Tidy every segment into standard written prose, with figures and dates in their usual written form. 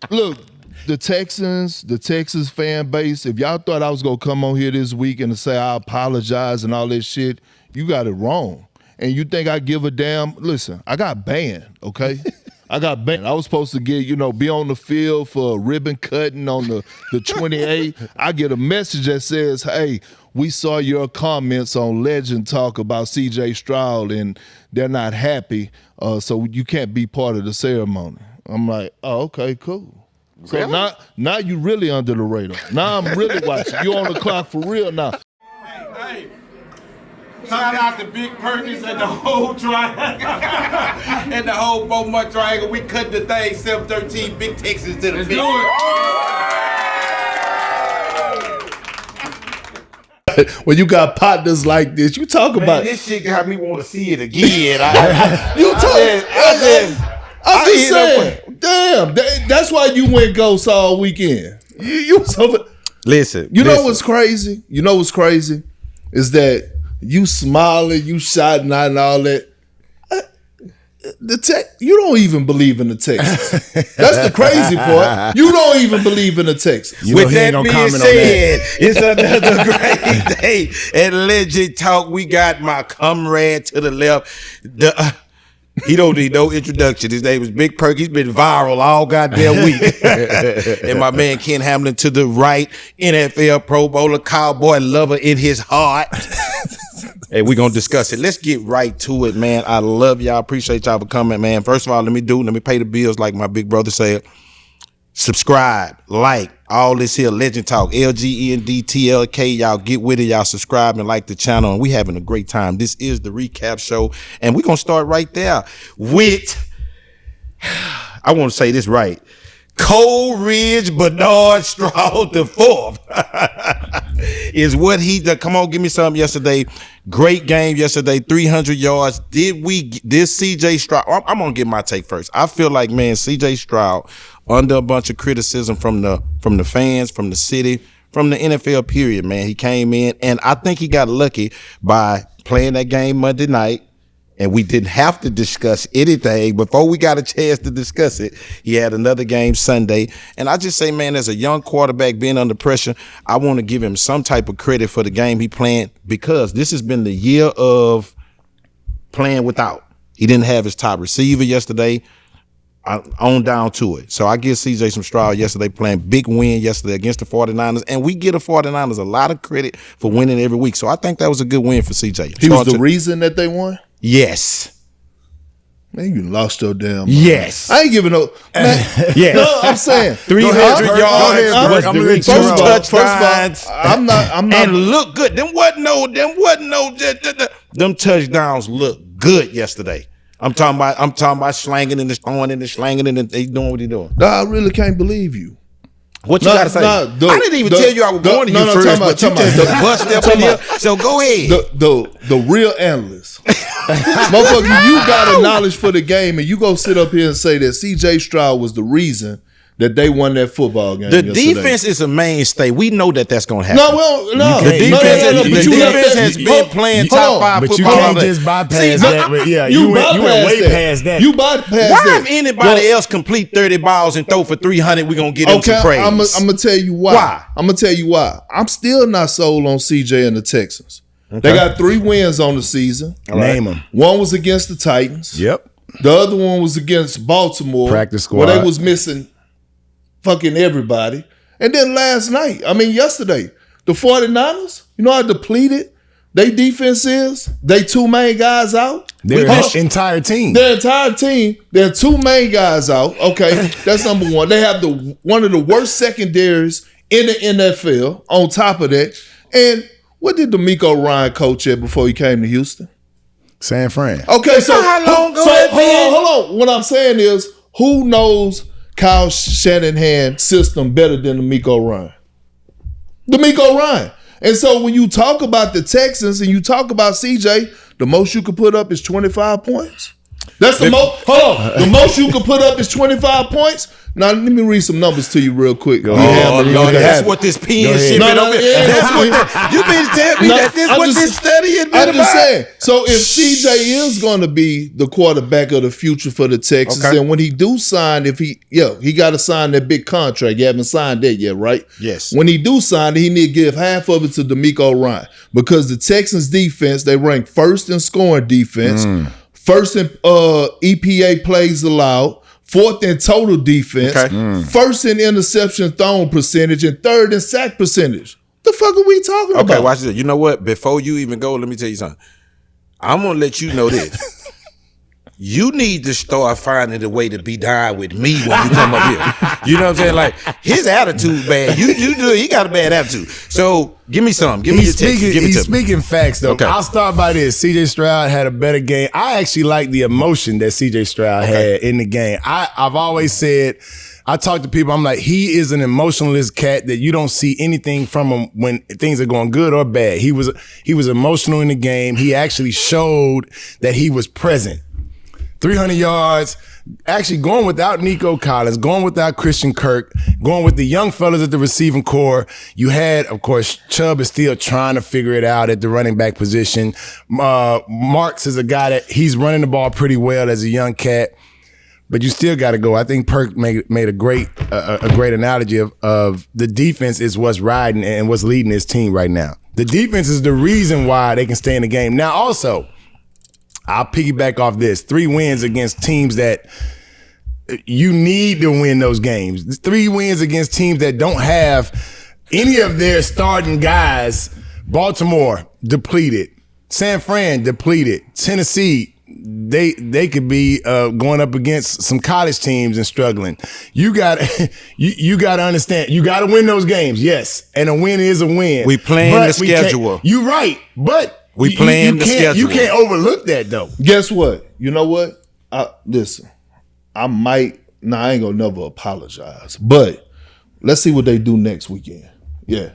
Look, the Texans fan base, if y'all thought I was going to come on here this week and say I apologize and all this shit, you got it wrong. And you think I give a damn? Listen, I got banned, okay? I got banned. I was supposed to get, be on the field for a ribbon cutting on the 28th. I get a message that says, hey, we saw your comments on Legend Talk about CJ Stroud and they're not happy, so you can't be part of the ceremony. I'm like, oh, okay, cool. So really? now you really under the radar. Now I'm really watching. You on the clock for real now. Hey. Shout out to Big Perk and the whole triangle. And the whole Beaumont triangle. We cut the thing 713 Big Texans to the Let's big. do it. When you got partners like this, you talk about this shit got me want to see it again. I'm just saying, damn, that's why you went ghost all weekend. You Listen. You know what's crazy? You know what's crazy? Is that you smiling, you shouting out and all that. You don't even believe in the Texans. That's the crazy part. You don't even believe in the Texans. With that being said, it's another great day at LGND Talk. We got my comrade to the left. He don't need no introduction. His name is Big Perk. He's been viral all goddamn week. And my man Kent Hamlin to the right, NFL Pro Bowler, cowboy lover in his heart. Hey, we're going to discuss it. Let's get right to it, man. I love y'all. Appreciate y'all for coming, man. First of all, let me pay the bills like my big brother said. Subscribe, like, all this here, Legend Talk, LGND TLK. Y'all get with it. Y'all subscribe and like the channel. And we having a great time. This is the recap show. And we're going to start right there with, I want to say this right, Cole Ridge Bernard Stroud the fourth is what he did. Come on, give me something yesterday. Great game yesterday, 300 yards. This CJ Stroud, I'm going to get my take first. I feel like, man, CJ Stroud, under a bunch of criticism from the fans, from the city, from the NFL period, man. He came in, and I think he got lucky by playing that game Monday night. And we didn't have to discuss anything before we got a chance to discuss it. He had another game Sunday. And I just say, man, as a young quarterback being under pressure, I want to give him some type of credit for the game he playing, because this has been the year of playing without. He didn't have his top receiver yesterday. On down to it. So I give CJ some Stroud yesterday, playing big win yesterday against the 49ers. And we give the 49ers a lot of credit for winning every week. So I think that was a good win for CJ. He was the reason that they won? Yes. Man, you lost your damn mind. Yes. I ain't giving no. Yes. No, I'm saying 300 yards. First touchdowns. I'm not. And look good. Them touchdowns look good yesterday. I'm talking about slanging and throwing and slanging and they doing what they doing. No, I really can't believe you. What you gotta say? I didn't even tell you I was going to you first, but you just bust up in here. So go ahead. The real analyst. Motherfucker, you got a knowledge for the game and you go sit up here and say that CJ Stroud was the reason that they won that football game. The defense is a mainstay. We know that that's going to happen. No. The defense has been playing top five but football. You can't just bypass that. Yeah, you went way past that. You bypassed that. Why if anybody else complete 30 balls and throw for 300, we're going to get them some praise? I'm going to tell you why. I'm going to tell you why. I'm still not sold on CJ and the Texans. Okay. They got 3 wins on the season. Name them. One was against the Titans. Yep. The other one was against Baltimore. Practice squad. Where they was missing fucking everybody. And then yesterday, the 49ers, you know how depleted they defense is? They 2 main guys out. Their entire team. Their 2 main guys out. Okay, that's number one. They have one of the worst secondaries in the NFL on top of that. And what did D'Amico Ryan coach at before he came to Houston? San Fran. Okay, so how long ago hold on. What I'm saying is, who knows Kyle Shanahan's system better than D'Amico Ryan? D'Amico Ryan. And so when you talk about the Texans and you talk about CJ, the most you could put up is 25 points. That's the most. Hold on. The most you can put up is 25 points. Now let me read some numbers to you real quick. Lord, that's what this pen shit been over here. You been telling me that this what this study has been about. I'm just saying. So if CJ is going to be the quarterback of the future for the Texans, and when he do sign, he got to sign that big contract. You haven't signed that yet, right? Yes. When he do sign it, he need to give half of it to D'Amico Ryan because the Texans defense, they rank first in scoring defense, first in EPA plays allowed, fourth in total defense, first in interception thrown percentage, and third in sack percentage. The fuck are we talking about? Okay, watch this. You know what? Before you even go, let me tell you something. I'm going to let you know this. You need to start finding a way to be down with me when you come up here. You know what I'm saying? Like, his attitude bad. He got a bad attitude. So, give me some. Give me your text. He's speaking facts, though. Okay. I'll start by this. C.J. Stroud had a better game. I actually like the emotion that C.J. Stroud had in the game. I've always said, I talk to people, I'm like, he is an emotionalist cat that you don't see anything from him when things are going good or bad. He was emotional in the game. He actually showed that he was present. 300 yards, actually going without Nico Collins, going without Christian Kirk, going with the young fellas at the receiving core. You had, of course, Chubb is still trying to figure it out at the running back position. Marks is a guy that he's running the ball pretty well as a young cat, but you still got to go. I think Perk made a great analogy of the defense is what's riding and what's leading this team right now. The defense is the reason why they can stay in the game. Now, also, I'll piggyback off this. 3 wins against teams that you need to win those games. 3 wins against teams that don't have any of their starting guys. Baltimore, depleted. San Fran, depleted. Tennessee, they could be going up against some college teams and struggling. You got you got to understand. You got to win those games, yes. And a win is a win. We playing the schedule. You're right, but we playing the schedule. You can't overlook that, though. Guess what? You know what? Listen, I ain't gonna never apologize. But let's see what they do next weekend. Yeah.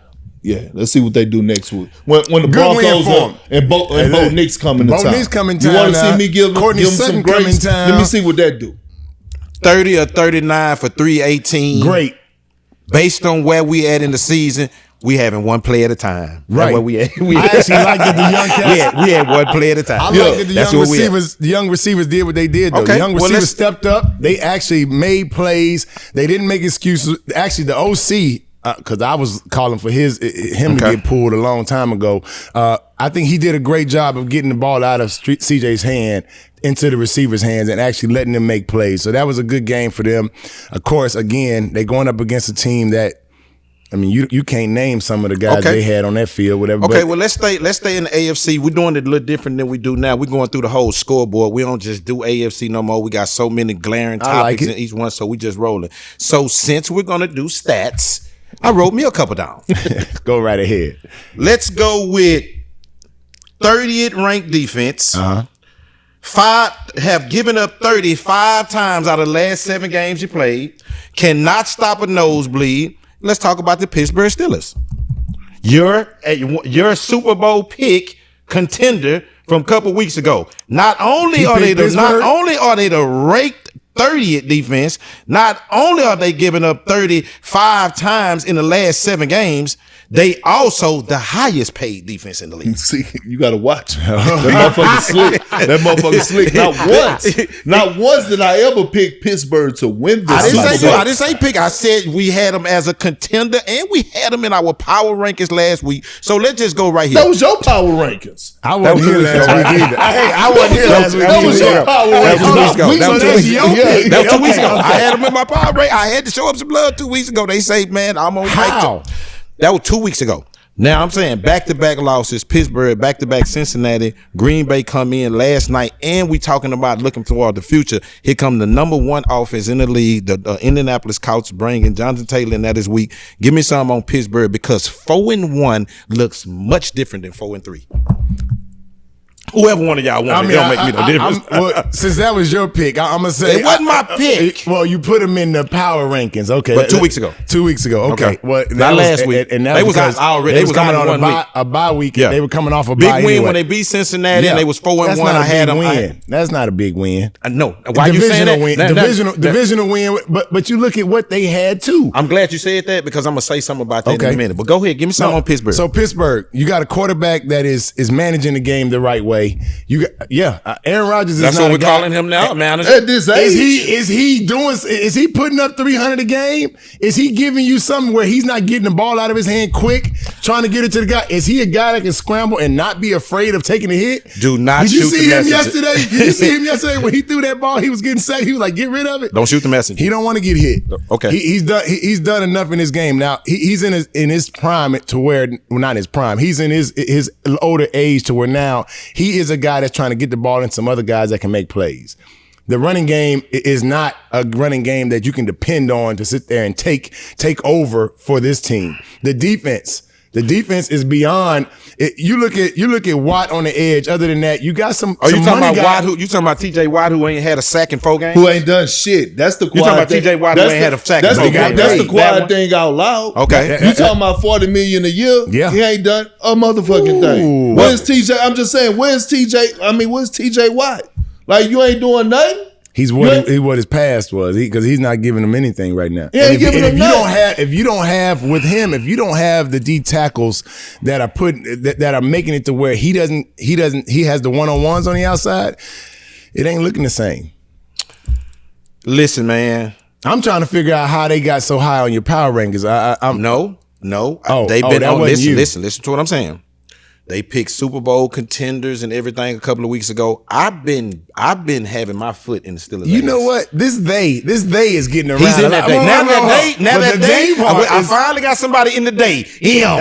Let's see what they do next week. When the Broncos and Bo Nix coming to town. Bo Nix coming to town. You want to see me give them some grace? Let me see what that do. 30 or 39 for 318. Great. Based on where we at in the season, we having one play at a time. Right. Where we at. I actually like that the young cats. We had one play at a time. I like that the young receivers did what they did, though. Okay. The young receivers stepped up. They actually made plays. They didn't make excuses. Actually, the OC, because I was calling for him to get pulled a long time ago. I think he did a great job of getting the ball out of CJ's hand into the receiver's hands and actually letting them make plays. So that was a good game for them. Of course, again, they going up against a team that, I mean, you can't name some of the guys they had on that field, whatever. Okay, well, let's stay in the AFC. We're doing it a little different than we do now. We're going through the whole scoreboard. We don't just do AFC no more. We got so many glaring topics in each one, so we just rolling. So since we're going to do stats, I wrote me a couple down. Go right ahead. Let's go with 30th ranked defense. Have given up 35 times out of the last 7 games you played. Cannot stop a nosebleed. Let's talk about the Pittsburgh Steelers. Your Super Bowl pick contender from a couple weeks ago. Not only are they the ranked 30th defense, not only are they giving up 35 times in the last 7 games, they also the highest paid defense in the league. See, you got to watch. That motherfucker slick. Not once did I ever pick Pittsburgh to win this. I didn't say pick. I said we had them as a contender, and we had them in our power rankings last week. So let's just go right here. That was your power rankings. I wasn't here last week either. I wasn't here last week. That was your power rankings. That was 2 weeks ago. That was 2 weeks ago. I had them in my power rank. I had to show up some love 2 weeks ago. They say, man, I'm on how? That was 2 weeks ago. Now I'm saying back-to-back losses, Pittsburgh, back-to-back Cincinnati, Green Bay come in last night, and we talking about looking toward the future. Here come the number 1 offense in the league, the Indianapolis Colts bringing Jonathan Taylor in that this week. Give me some on Pittsburgh because 4-1 looks much different than 4-3. Whoever one of y'all want it, don't make me no difference. Since that was your pick, I'm gonna say it wasn't my pick. Well, you put him in the power rankings, okay? But 2 weeks ago. 2 weeks ago, okay. Well, not last week. And that was already. They was coming on a bye week. Yeah. They were coming off a big bye win anyway. when they beat Cincinnati and they was 4-1. I had them. That's not a big win. No, why you saying that? Divisional win, but you look at what they had too. I'm glad you said that because I'm gonna say something about that in a minute. But go ahead, give me something on Pittsburgh. So Pittsburgh, you got a quarterback that is managing the game the right way. Aaron Rodgers is that's not what we're calling him now, manager. At this age, is he putting up 300 a game? Is he giving you something where he's not getting the ball out of his hand quick, trying to get it to the guy? Is he a guy that can scramble and not be afraid of taking a hit? Do not Did you shoot see the him messenger. yesterday? Did you see him yesterday when he threw that ball? He was getting sacked. He was like, "Get rid of it." Don't shoot the messenger. He don't want to get hit. Okay. He's done enough in his game. Now he's in his prime to where, well, not his prime. He's in his older age to where now he is a guy that's trying to get the ball in some other guys that can make plays. The running game is not a running game that you can depend on to sit there and take over for this team. The defense is beyond. You look at Watt on the edge. Other than that, you got some. Are you talking about Watt? You talking about T.J. Watt who ain't had a sack in 4 games? Who ain't done shit? That's the quiet. You talking about T.J. Watt who ain't had a sack in 4 games? That's the quiet thing out loud. Okay. You talking about $40 million a year? Yeah. He ain't done a motherfucking thing. Where's T.J.? I'm just saying. Where's T.J.? I mean, where's T.J. Watt? Like, you ain't doing nothing. He's what his past was, because he's not giving him anything right now. Yeah, if you don't have the D tackles that are making it to where he has the one-on-ones on the outside, it ain't looking the same. Listen, man, I'm trying to figure out how they got so high on your power rankings. No. They've been on. Listen to what I'm saying. They picked Super Bowl contenders and everything a couple of weeks ago. I've been having my foot in the Steelers. You know what? This day is getting around. He's in that day. Now that day. I finally got somebody in the day. Him.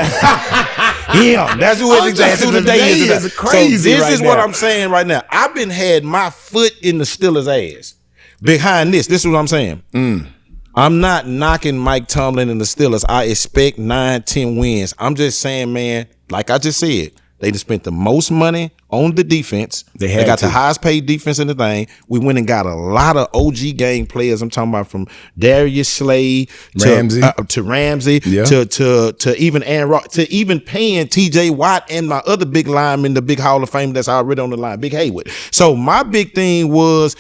That's who the day is. Crazy. So this is now. what I'm saying right now. I've been had my foot in the Steelers' ass. Behind this is what I'm saying. I'm not knocking Mike Tomlin and the Steelers. I expect 9-10 wins. I'm just saying, man, like I just said, they just spent the most money on the defense. They got the highest paid defense in the thing. We went and got a lot of OG game players. I'm talking about from Darius Slay to Ramsey to even Aaron Rock, to even paying TJ Watt and my other big lineman, the big Hall of Fame that's already on the line, Big Haywood. So my big thing was,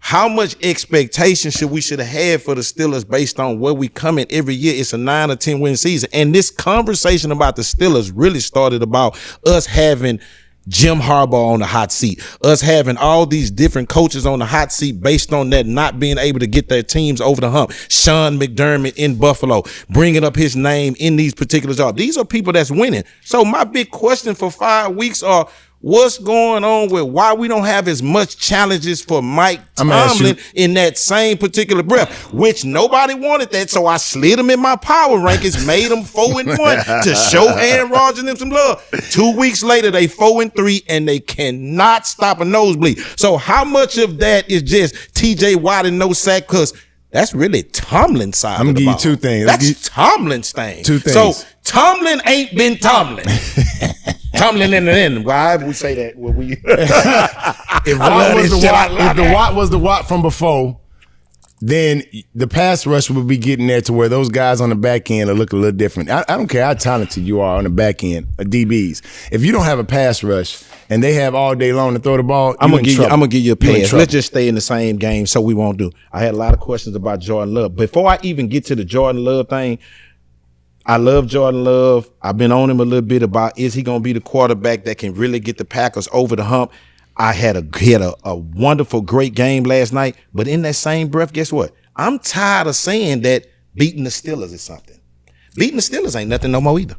how much expectation should have had for the Steelers based on where we come in every year? It's a 9 or 10 win season. And this conversation about the Steelers really started about us having Jim Harbaugh on the hot seat, us having all these different coaches on the hot seat based on that not being able to get their teams over the hump. Sean McDermott in Buffalo, bringing up his name in these particular jobs. These are people that's winning. So my big question for 5 weeks are, what's going on with why we don't have as much challenges for Mike Tomlin in that same particular breath, which nobody wanted that. So I slid him in my power rankings, made them 4-1 to show Aaron Rodgers and them some love. 2 weeks later, they 4-3 and they cannot stop a nosebleed. So how much of that is just TJ Watt and no sack? Because that's really Tomlin's side. I'm gonna give you 2 things. That's Tomlin's thing. 2 things. So Tomlin ain't been Tomlin. Tomlin in the end. Why would we say that? Well, if the Watt was the Watt from before, then the pass rush would be getting there to where those guys on the back end will look a little different. I don't care how talented you are on the back end of DBs. If you don't have a pass rush and they have all day long to throw the ball, I'm gonna give you a pass. Let's just stay in the same game so we won't do. I had a lot of questions about Jordan Love. Before I even get to the Jordan Love thing, I love Jordan Love. I've been on him a little bit about, is he going to be the quarterback that can really get the Packers over the hump? He had a wonderful, great game last night. But in that same breath, guess what? I'm tired of saying that beating the Steelers is something. Beating the Steelers ain't nothing no more either.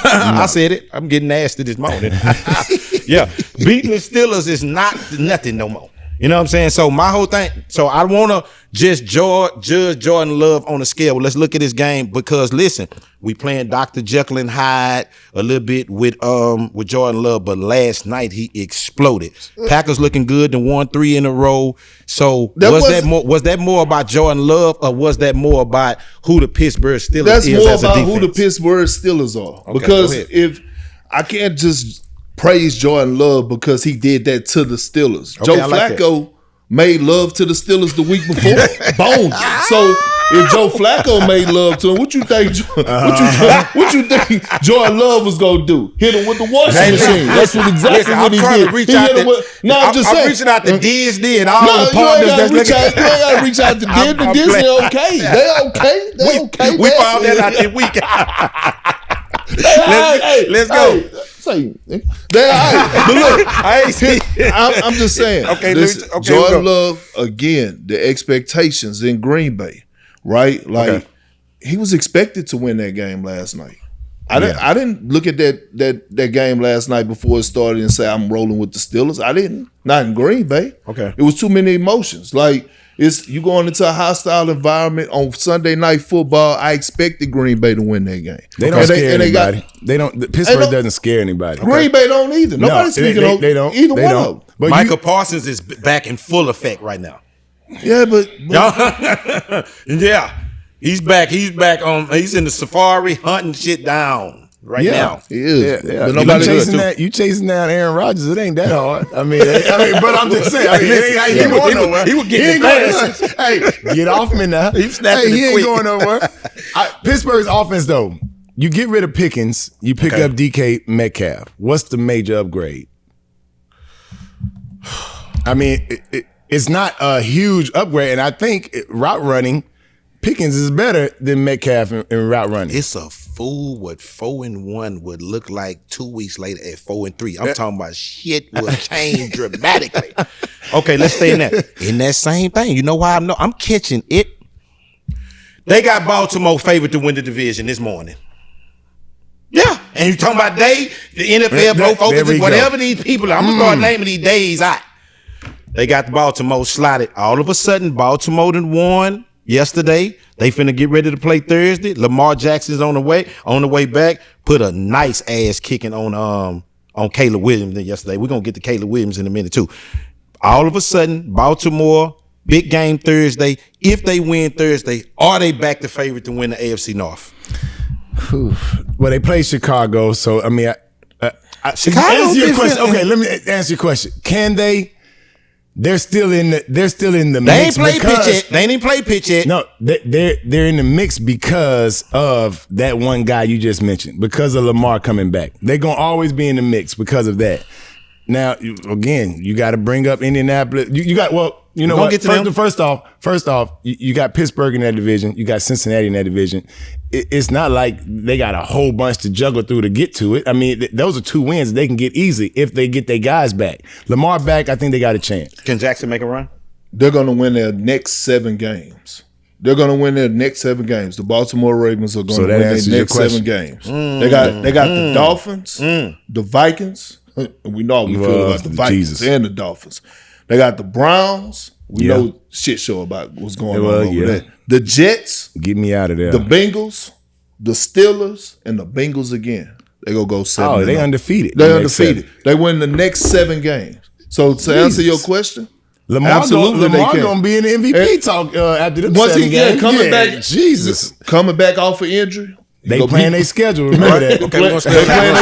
I said it. I'm getting nasty this morning. Yeah, beating the Steelers is not nothing no more. You know what I'm saying? So my whole thing, so I want to just judge Jordan Love on a scale. Well, let's look at this game because, listen, we playing Dr. Jekyll and Hyde a little bit with Jordan Love, but last night he exploded. Packers looking good and won 3 in a row. So was that more about Jordan Love or was that more about who the Pittsburgh Steelers is as a defense? That's more about who the Pittsburgh Steelers are. Okay, because if I can't just praise Jordan Love because he did that to the Steelers. Okay, Joe I like Flacco made love to the Steelers the week before, boned them. So if Joe Flacco made love to him, what you think? What you think Jordan Love was gonna do? Hit him with the washing machine? That's exactly what he did. I'm reaching out to Disney and all the you ain't partners. gotta reach out to Disney. Disney okay. They okay. They okay. We found that out this week. Let's go. But look, I'm just saying. Okay, Jordan Love again. The expectations in Green Bay, right? Like he was expected to win that game last night. I didn't look at that game last night before it started and say I'm rolling with the Steelers. I didn't. Not in Green Bay. Okay, it was too many emotions. Like you going into a hostile environment on Sunday Night Football. I expected Green Bay to win that game. They don't scare anybody. Pittsburgh doesn't scare anybody. Green Bay don't either. Nobody's speaking on either one of them. But Michael Parsons is back in full effect right now. Yeah, but yeah, he's back. He's in the safari hunting shit down right now. He is. Yeah. But you chasing down Aaron Rodgers. It ain't that hard. I mean, but I'm just saying. He ain't going nowhere. He would get the Hey, get off me now. He ain't going nowhere. Pittsburgh's offense though. You get rid of Pickens. You pick up DK Metcalf. What's the major upgrade? I mean, it's not a huge upgrade, and I think route running, Pickens is better than Metcalf in route running. It's a fool what 4-1 would look like 2 weeks later at 4-3. I'm talking about shit will change dramatically. Okay, let's stay in that. In that same thing. You know why I'm catching it? They got Baltimore favored to win the division this morning. Yeah. And you talking about the NFL Pro Focus, whatever these people are. I'm going to start naming these days out. They got the Baltimore slotted. All of a sudden, Baltimore done won yesterday. They finna get ready to play Thursday. Lamar Jackson's on the way back. Put a nice ass kicking on Caleb Williams yesterday. We're gonna get to Caleb Williams in a minute too. All of a sudden, Baltimore, big game Thursday. If they win Thursday, are they back to favorite to win the AFC North? Well, they play Chicago, so I mean, Chicago. Answer your question. Okay, let me answer your question. Can they? They're still in the mix. They ain't play pitch yet. No, they're in the mix because of that one guy you just mentioned. Because of Lamar coming back, they're gonna always be in the mix because of that. Now, you got to bring up Indianapolis. You got you know what? First off, you got Pittsburgh in that division. You got Cincinnati in that division. It's not like they got a whole bunch to juggle through to get to it. I mean, those are 2 wins they can get easily if they get their guys back. Lamar back, I think they got a chance. Can Jackson make a run? They're going to win their next 7 games. The Baltimore Ravens are going to win their next 7 games. They got the Dolphins, the Vikings. We know how we feel about the Vikings and the Dolphins. They got the Browns. We know shit show about what's going on over there. The Jets. Get me out of there. The Bengals, the Steelers, and the Bengals again. They gonna go 7. Oh, they undefeated. They undefeated. They win the next 7 games. So to answer your question, Lamar gonna be in the MVP talk after the 7 games. Coming back, coming back off of injury. They playing their schedule. Remember that. Okay, we're playing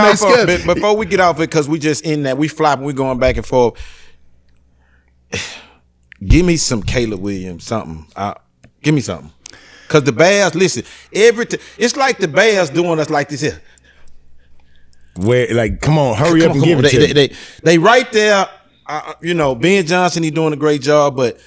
their schedule. Before we get off it, because we just in that, we flopping, we going back and forth. Give me some Caleb Williams, something. Give me something. Because the Bears, listen, it's like the Bears doing us like this here. Where, like, come on, hurry up and give it to me. They right there, Ben Johnson, he doing a great job, but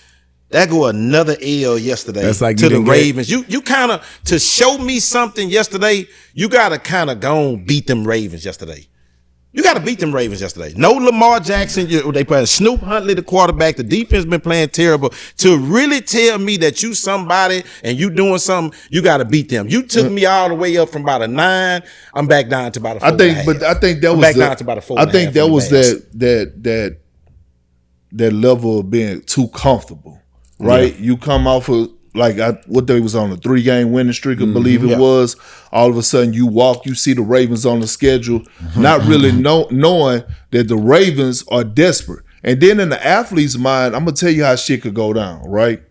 that go another L yesterday to the Ravens. You kind of, to show me something yesterday, you got to kind of go and beat them Ravens yesterday. You got to beat them Ravens yesterday. No Lamar Jackson. They playing Snoop Huntley, the quarterback. The defense been playing terrible. To really tell me that you somebody and you doing something, you got to beat them. You took me all the way up from about a 9. I'm back down to about a 4. I think that was back down to about a 4. I think that was that level of being too comfortable, right? Yeah. You come off of what they was on a 3-game winning streak, I believe it was. All of a sudden, you see the Ravens on the schedule, not really knowing that the Ravens are desperate. And then in the athlete's mind, I'm gonna tell you how shit could go down, right?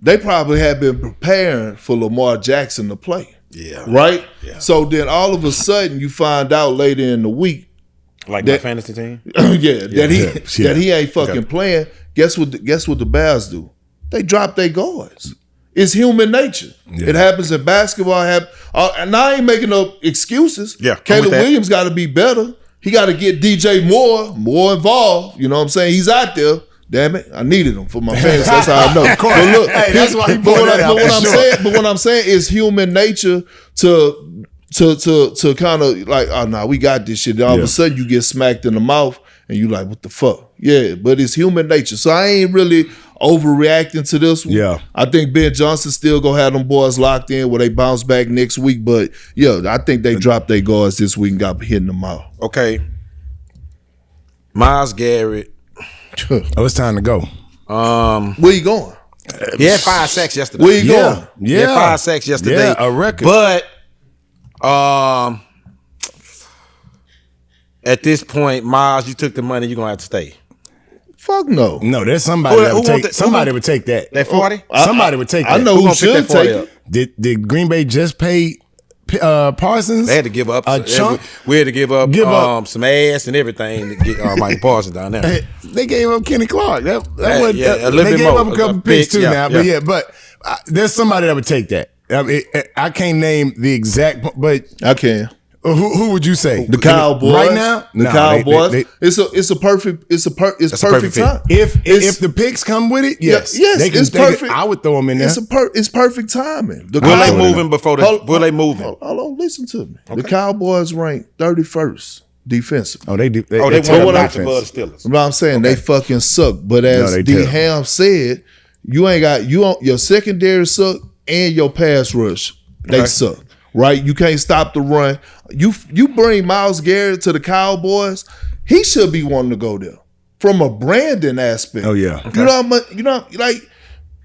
They probably have been preparing for Lamar Jackson to play. Yeah. Right? Yeah. So then all of a sudden you find out later in the week Like that, my fantasy team? that he ain't fucking playing. Guess what the Bears do? They drop their guards. It's human nature. Yeah. It happens in basketball. And I ain't making no excuses. Yeah, Caleb Williams got to be better. He got to get DJ more involved. You know what I'm saying? He's out there. Damn it, I needed him for my fans. That's how I know. But look, hey, that's why he but what what I'm saying is human nature to kind of like, oh no, we got this shit. Then all of a sudden you get smacked in the mouth and you like, what the fuck? Yeah, but it's human nature. So I ain't really overreacting to this one. Yeah. I think Ben Johnson still gonna have them boys locked in where they bounce back next week. But yeah, I think they dropped their guards this week and got hitting them out. Okay. Myles Garrett. Oh, it's time to go. Where you going? He had 5 sacks yesterday. Where you going? He had 5 sacks yesterday. Yeah, a record. But at this point, Miles, you took the money, you're gonna have to stay. Fuck no. No, there's somebody that would take somebody would take that. That 40? Somebody would take that. I know who should take up? it. Did Green Bay just pay Parsons? They had to give up a chunk. We had to give up some ass and everything to get Mike Parsons down there. They gave up Kenny Clark. A little They bit gave more. up a couple picks too now. But there's somebody that would take that. I mean, I can't name the exact, but I can. Who would you say? The Cowboys right now. The Cowboys. It's perfect time. If the picks come with it, yes, it's perfect. I would throw them in there. It's perfect timing. Will they moving before the? Will they moving? Hold on, listen to me. Okay. The Cowboys ranked 31st defensive. Oh, they do. They won above the Steelers. What I'm saying, they fucking suck. But as D. Ham said, you ain't got your secondary suck and your pass rush. They suck. Right? You can't stop the run. You bring Myles Garrett to the Cowboys, he should be wanting to go there from a branding aspect. Oh yeah. Okay.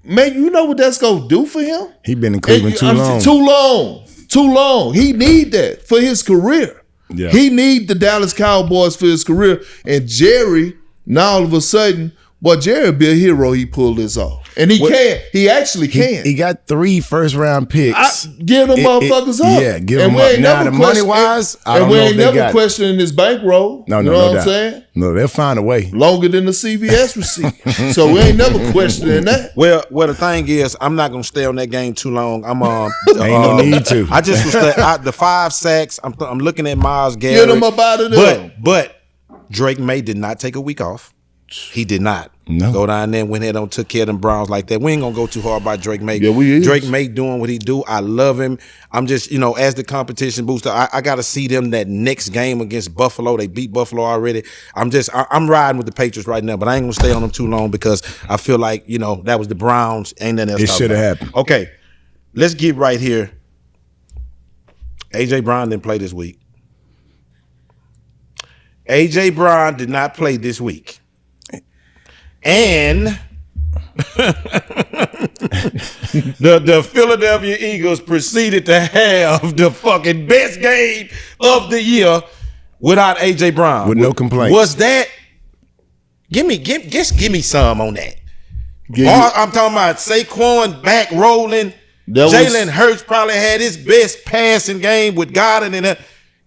Man, you know what that's gonna do for him? He been in Cleveland too long. He need that for his career. Yeah. He need the Dallas Cowboys for his career. And Jerry, now all of a sudden, Jerry be a hero. He pulled this off. And he can. He actually can. He got 3 first-round picks. Give them motherfuckers up. Yeah, give them up. Now, the money-wise, I don't know if they got it. And we ain't never questioning his bankroll. No, you know what I'm saying? No, they'll find a way. Longer than the CVS receipt. So we ain't never questioning that. Well, the thing is, I'm not going to stay on that game too long. Ain't no need to. I just was the 5 sacks. I'm looking at Myles Garrett. Get him up out of there. But Drake May did not take a week off. He did not. No. Go down there and went ahead and took care of them Browns like that. We ain't gonna go too hard by Drake May. Yeah, we is. Drake May doing what he do. I love him. I'm just, as the competition booster, I gotta see them that next game against Buffalo. They beat Buffalo already. I'm riding with the Patriots right now, but I ain't gonna stay on them too long because I feel like, that was the Browns. Ain't nothing else. It should have happened. Okay. Let's get right here. AJ Brown didn't play this week. AJ Brown did not play this week. And the Philadelphia Eagles proceeded to have the fucking best game of the year without AJ Brown. With no complaints. Was that? Give me some on that. I'm talking about Saquon back rolling. Jalen Hurts probably had his best passing game with Goddard and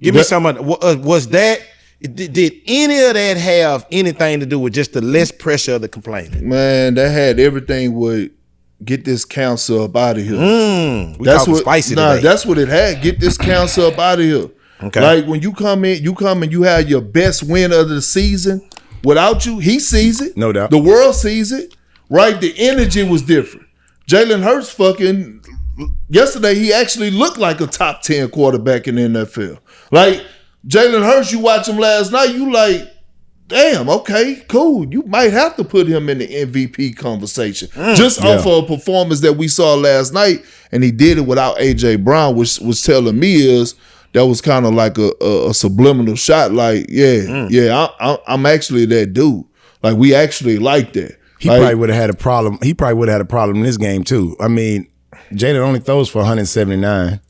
give me some of that. Was that? Did any of that have anything to do with just the less pressure of the complaining? Man, that had everything with get this cancer up out of here. That's what spicy today. That's what it had. Get this cancer up out of here. Okay. Like when you come and you have your best win of the season. Without you, he sees it. No doubt. The world sees it. Right? The energy was different. Jalen Hurts yesterday he actually looked like a top 10 quarterback in the NFL. Like Jalen Hurts, you watch him last night, you like, damn, okay, cool. You might have to put him in the MVP conversation. Just off of a performance that we saw last night, and he did it without A.J. Brown, which was telling me is that was kind of like a subliminal shot. Like, I'm actually that dude. Like, we actually like that. He probably would have had a problem. He probably would have had a problem in this game, too. I mean, Jalen only throws for 179.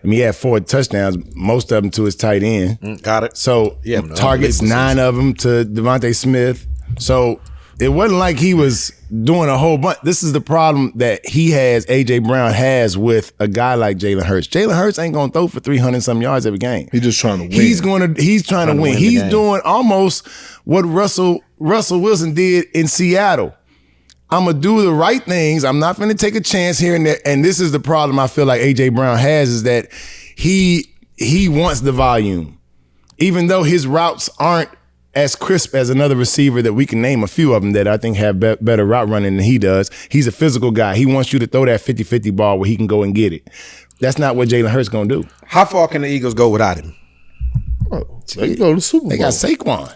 I mean, he had 4 touchdowns, most of them to his tight end. Got it. So targets 9 of them to Devontae Smith. So it wasn't like he was doing a whole bunch. This is the problem that AJ Brown has with a guy like Jalen Hurts. Jalen Hurts ain't gonna throw for 300-some yards every game. He's just trying to win. He's trying to win. He's doing almost what Russell Wilson did in Seattle. I'm gonna do the right things. I'm not gonna take a chance here and there. And this is the problem I feel like AJ Brown has, is that he wants the volume. Even though his routes aren't as crisp as another receiver that we can name a few of them that I think have better route running than he does. He's a physical guy. He wants you to throw that 50-50 ball where he can go and get it. That's not what Jalen Hurts gonna do. How far can the Eagles go without him? They go to the Super Bowl. They got Saquon.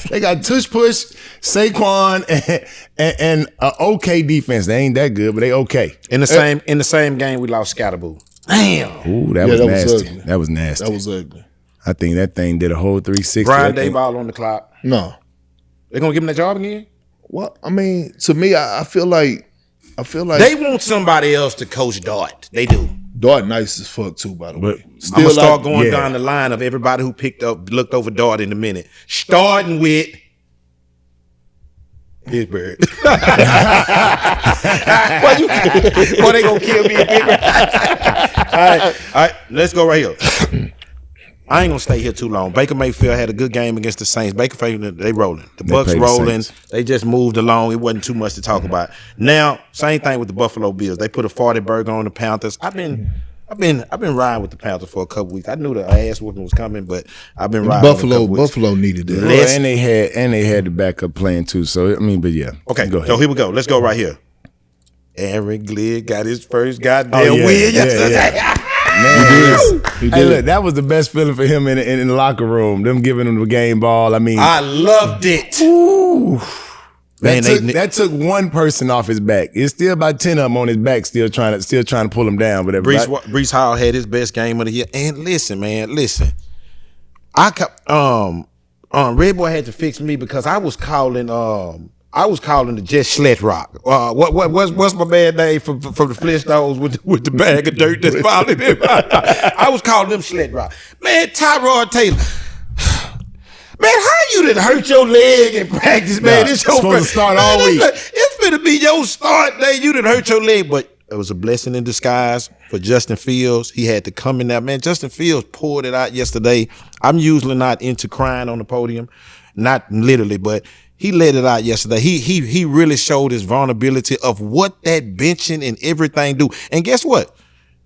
They got tush push, Saquon, and an okay defense. They ain't that good, but they okay. In the same game, we lost Scatterboo. Damn. Ooh, that was nasty. That was nasty. That was ugly. I think that thing did a whole 360. Brian Daboll on the clock. No. They gonna give him that job again? Well, I mean, to me, I feel like they want somebody else to coach Dart. They do. Dart nice as fuck too, by the way. I'm gonna start going down the line of everybody who looked over Dart in a minute. Starting with Pittsburgh. Why they gonna kill me in Pittsburgh? All right, let's go right here. I ain't gonna stay here too long. Baker Mayfield had a good game against the Saints. Baker Mayfield, they rolling. The Bucks rolling. They just moved along. It wasn't too much to talk about. Now, same thing with the Buffalo Bills. They put a 40 burger on the Panthers. I've been riding with the Panthers for a couple weeks. I knew the ass whooping was coming, but I've been riding. Buffalo needed that. And they had the backup plan too. So I mean, but yeah. Okay, go ahead. So here we go. Let's go right here. Aaron Glenn got his first goddamn win yesterday. Man, he did. Hey, look, that was the best feeling for him in the locker room. Them giving him the game ball. I mean, I loved it. Ooh. That took one person off his back. It's still about 10 of them on his back, still trying to pull him down. Whatever. Breece Hall had his best game of the year. And listen, man, Red Boy had to fix me because I was calling the Just Slet Rock. What's my man name from the Flintstones with the bag of dirt that's following him? I was calling them Slet Rock. Man, Tyrod Taylor. Man, how you done hurt your leg in practice, man? It's your supposed to start all week. It's gonna be your start day. You done hurt your leg, but it was a blessing in disguise for Justin Fields. He had to come in there. Man, Justin Fields pulled it out yesterday. I'm usually not into crying on the podium, not literally, but he let it out yesterday. He really showed his vulnerability of what that benching and everything do. And guess what?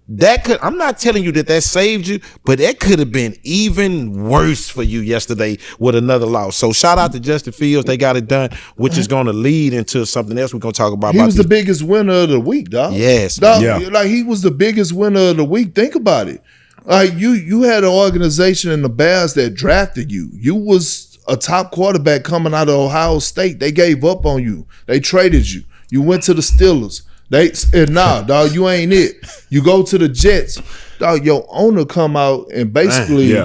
I'm not telling you that saved you, but that could have been even worse for you yesterday with another loss. So shout out to Justin Fields. They got it done, which is going to lead into something else we're going to talk about. He was the biggest winner of the week, dog. Yes. Dog, yeah. Like, he was the biggest winner of the week. Think about it. Like, you had an organization in the Bears that drafted you. You was a top quarterback coming out of Ohio State. They gave up on you. They traded you. You went to the Steelers. They said, nah, dog, you ain't it. You go to the Jets. Dog, your owner come out and basically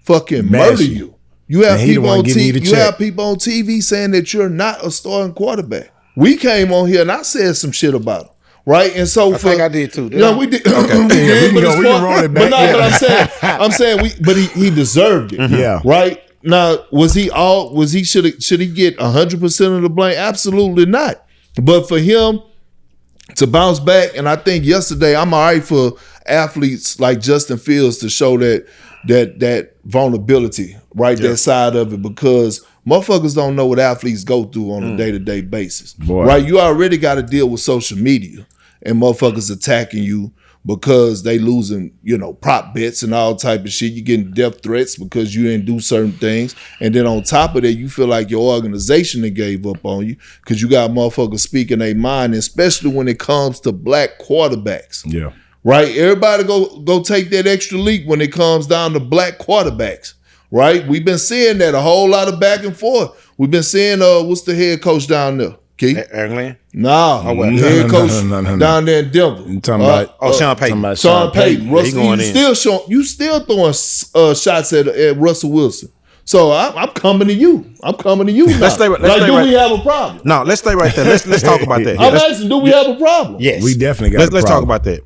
fucking murder you. You have people on TV. You have people on TV saying that you're not a starting quarterback. We came on here and I said some shit about him. Right? And so I think I did too. We did. Okay. We can roll it back. But no, but I'm saying he deserved it. Mm-hmm. Yeah. Right? Now, should he get 100% of the blame? Absolutely not. But for him to bounce back, and I think yesterday I'm all right for athletes like Justin Fields to show that vulnerability, right? Yeah. That side of it, because motherfuckers don't know what athletes go through on a day-to-day basis. Boy. Right? You already got to deal with social media and motherfuckers attacking you because they losing, prop bets and all type of shit. You getting death threats because you didn't do certain things. And then on top of that, you feel like your organization that gave up on you because you got motherfuckers speaking their mind, especially when it comes to black quarterbacks. Yeah. Right? Everybody go take that extra leap when it comes down to black quarterbacks. Right? We've been seeing that a whole lot of back and forth. We've been seeing what's the head coach down there? Keith? Aaron head coach down there in Denver. You talking about Sean Payton. Sean Payton. Russell, you still throwing shots at Russell Wilson. So I'm coming to you. I'm coming to you now. Let's stay right. We have a problem? No, let's stay right there. Let's talk about that. I'm asking, do we have a problem? Yes. We definitely got a problem. Let's talk about that.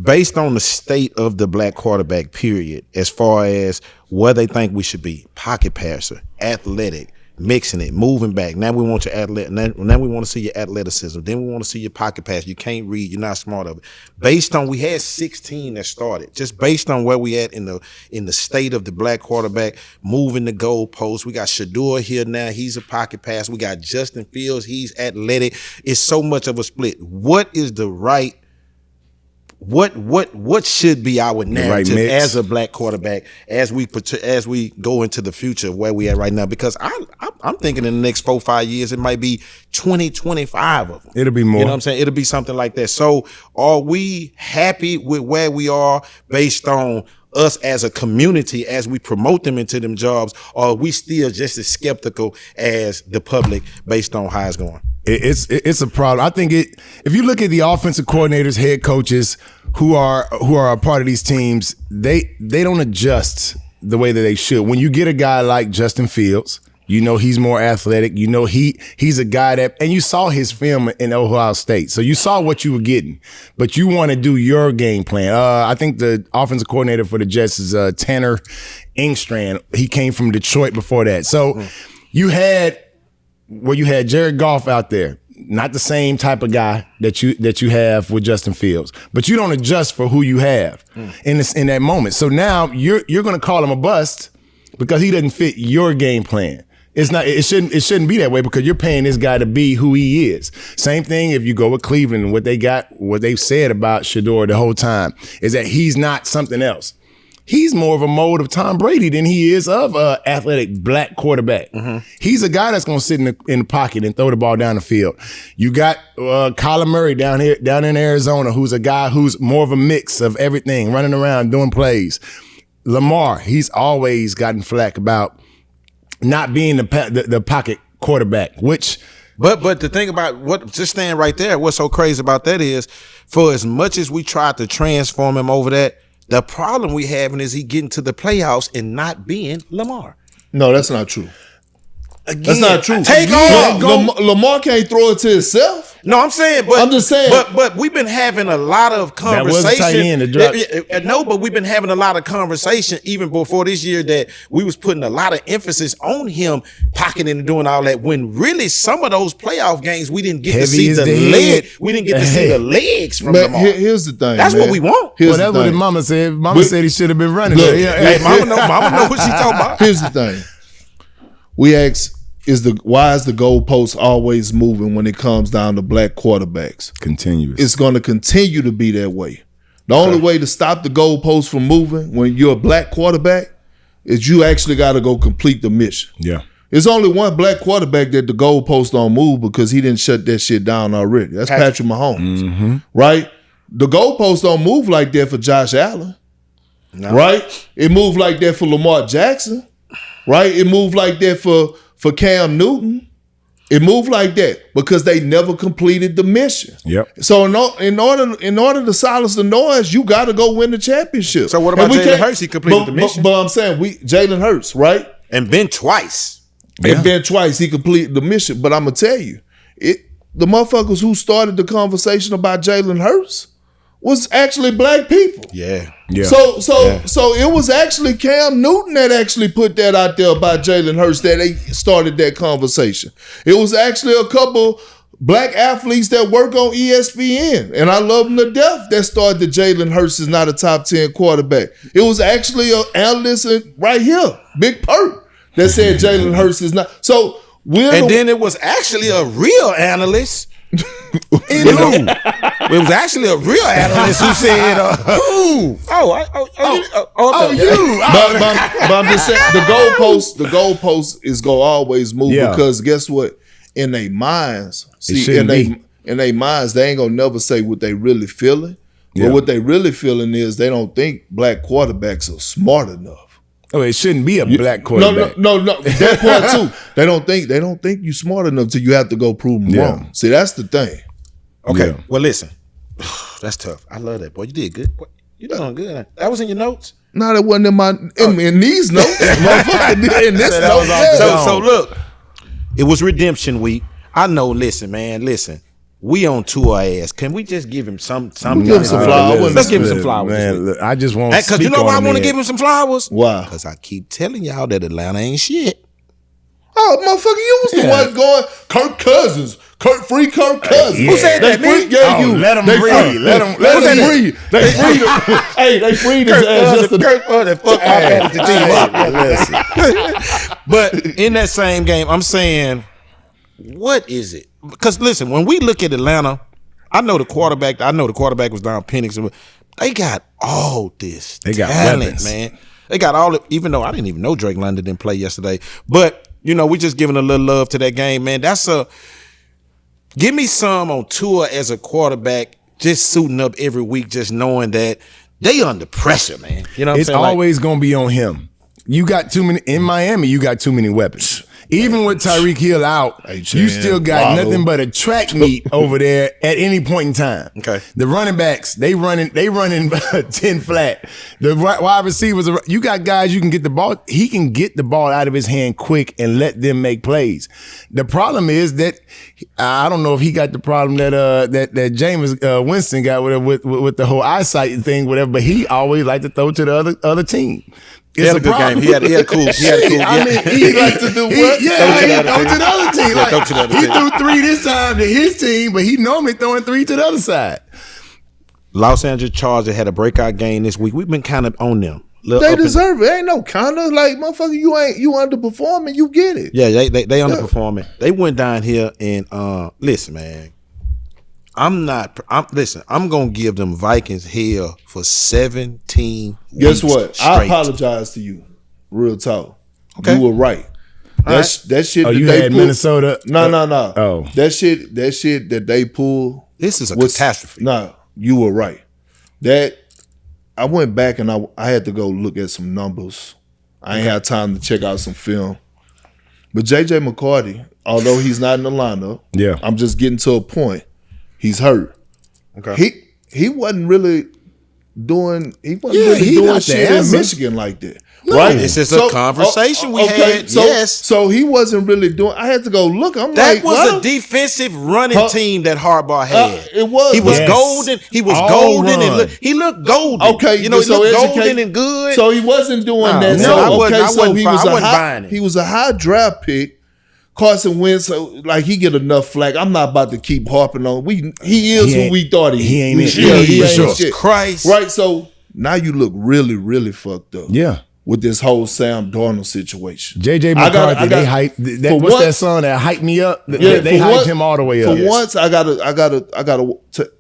Based on the state of the black quarterback, period, as far as where they think we should be, pocket passer, athletic, mixing it, moving back. Now we want your now we want to see your athleticism. Then we want to see your pocket pass. You can't read. You're not smart of it. Based on we had 16 that started. Just based on where we at in the state of the black quarterback, moving the goalposts. We got Shador here now. He's a pocket pass. We got Justin Fields. He's athletic. It's so much of a split. What is the right? What should be our narrative as a black quarterback as we go into the future of where we at right now? Because I'm thinking in the next 4-5 years it might be 20-25 of them. It'll be more. You know what I'm saying? It'll be something like that. So are we happy with where we are based on us as a community as we promote them into them jobs, or are we still just as skeptical as the public based on how it's going? It's a problem. I think if you look at the offensive coordinators, head coaches who are a part of these teams, they don't adjust the way that they should. When you get a guy like Justin Fields, you know he's more athletic. You know he's a guy that, and you saw his film in Ohio State, so you saw what you were getting. But you want to do your game plan. I think the offensive coordinator for the Jets is Tanner Engstrand. He came from Detroit before that. So you had Jared Goff out there, not the same type of guy that you have with Justin Fields, but you don't adjust for who you have in that moment. So now you're going to call him a bust because he doesn't fit your game plan. It's not. It shouldn't be that way because you're paying this guy to be who he is. Same thing if you go with Cleveland and what they've said about Shador the whole time is that he's not something else. He's more of a mold of Tom Brady than he is of an athletic black quarterback. Mm-hmm. He's a guy that's going to sit in the pocket and throw the ball down the field. You got Kyler Murray down in Arizona, who's a guy who's more of a mix of everything, running around, doing plays. Lamar, he's always gotten flack about not being the pocket quarterback, which... But the thing about just staying right there, what's so crazy about that is, for as much as we tried to transform him over that, the problem we having is he getting to the playoffs and not being Lamar. No, that's not true. Again, that's not true. Take off. Lamar can't throw it to himself. No, I'm saying, but I'm just saying. But we've been having a lot of conversation. That was a tight end to drop. No, but we've been having a lot of conversation even before this year that we was putting a lot of emphasis on him pocketing and doing all that. When really some of those playoff games we didn't get to see the leg. We didn't get to see the legs from Lamar. Here's the thing. That's what we want. That's what his mama said. Mama said he should have been running. Look, hey, mama know what she talking about. Here's the thing. We ask. Why is the goalpost always moving when it comes down to black quarterbacks? Continuous. It's going to continue to be that way. The only way to stop the goalpost from moving when you're a black quarterback is you actually got to go complete the mission. Yeah. There's only one black quarterback that the goalpost don't move because he didn't shut that shit down already. That's Patrick Mahomes. Mm-hmm. Right? The goalpost don't move like that for Josh Allen. No. Right? It moved like that for Lamar Jackson. Right? It moved like that for Cam Newton. It moved like that because they never completed the mission. Yep. So in order to silence the noise, you got to go win the championship. So what about Jalen Hurts? He completed the mission. But I'm saying Jalen Hurts, right? And Ben twice. And Ben twice, he completed the mission. But I'm gonna tell you, the motherfuckers who started the conversation about Jalen Hurts was actually black people. Yeah. So it was actually Cam Newton that actually put that out there about Jalen Hurts, that they started that conversation. It was actually a couple black athletes that work on ESPN, and I love them to death, that started that Jalen Hurts is not a top 10 quarterback. It was actually an analyst right here, Big Perk, that said Jalen Hurts is not. So then it was actually a real analyst. It was actually a real analyst who said, But I'm just saying the goalpost is gonna always move because guess what? In their minds, they ain't gonna never say what they really feeling. But what they really feeling is they don't think black quarterbacks are smart enough. Oh, it shouldn't be a black quarterback. No. That part too. They don't think you smart enough till you have to go prove them wrong. See, that's the thing. Okay. Yeah. Well, listen. That's tough. I love that, boy. You did good. You doing good. That was in your notes? No, that wasn't in these notes. In this note. So look, it was redemption week. I know. Listen, man. Listen. We on tour ass. Can we just give him some give him some flowers? Let's give him some flowers. Man, look, I just want to because you know why I want to give him some flowers? Why? Because I keep telling y'all that Atlanta ain't shit. Oh, motherfucker, you was the one going Kirk Cousins. Free Kirk Cousins. Who said that? Me? Yeah, you. Let him breathe. Let him breathe. They freed him. Hey, they freed his ass yesterday. Kirk fuck the team. But in that same game, I'm saying, what is it? Because listen, when we look at Atlanta, I know the quarterback was down Penix. They got all this talent, weapons. Man. They got all it, even though I didn't even know Drake London didn't play yesterday. But, we just giving a little love to that game, man. Give me some on Tua as a quarterback, just suiting up every week, just knowing that they under pressure, man. You know what I'm saying? It's always going to be on him. You got too many, in Miami, you got too many weapons. Even with Tyreek Hill out, you still got nothing but a track meet over there at any point in time. Okay. The running backs, they running 10 flat. The wide receivers, you got guys you can get the ball. He can get the ball out of his hand quick and let them make plays. The problem is that I don't know if he got the problem that Jameis Winston got with the whole eyesight thing, whatever. But he always liked to throw to the other team. He had a good game. He had a cool. I mean, he liked to do what? He throw to the other team. He threw 3 this time to his team, but he normally throwing 3 to the other side. Los Angeles Chargers had a breakout game this week. We've been kind of on them. They deserve it. Ain't no counter. Like, motherfucker, you underperforming. You get it. Yeah, they underperforming. They went down here and listen, man. I'm gonna give them Vikings hell for 17 weeks. Guess what? Straight. I apologize to you. Real talk. Okay. You were right. That shit. Oh, that you they had pulled, Minnesota? No. Oh. That shit that they pulled. This is a catastrophe. No, you were right. That I went back and I had to go look at some numbers. I ain't had time to check out some film. But JJ McCarthy, although he's not in the lineup, I'm just getting to a point. He's hurt. Okay. He wasn't really doing shit in Michigan like that. No, right? This is a conversation we had. So he wasn't really doing. I had to go look. That was a defensive running team that Harbaugh had. It was. He was golden. He was golden and he looked golden. Okay, he looked golden and good. So he wasn't doing that. He was a high draft pick. Carson Wentz, so like he get enough flack. I'm not about to keep harping on. He is who we thought he is. He ain't it. He ain't sure. shit. Christ. Right. So now you look really, really fucked up. Yeah. With this whole Sam Darnold situation. JJ McCarthy, they hype. What's that song that hyped me up? Yeah, they hyped him all the way up. For once, I gotta,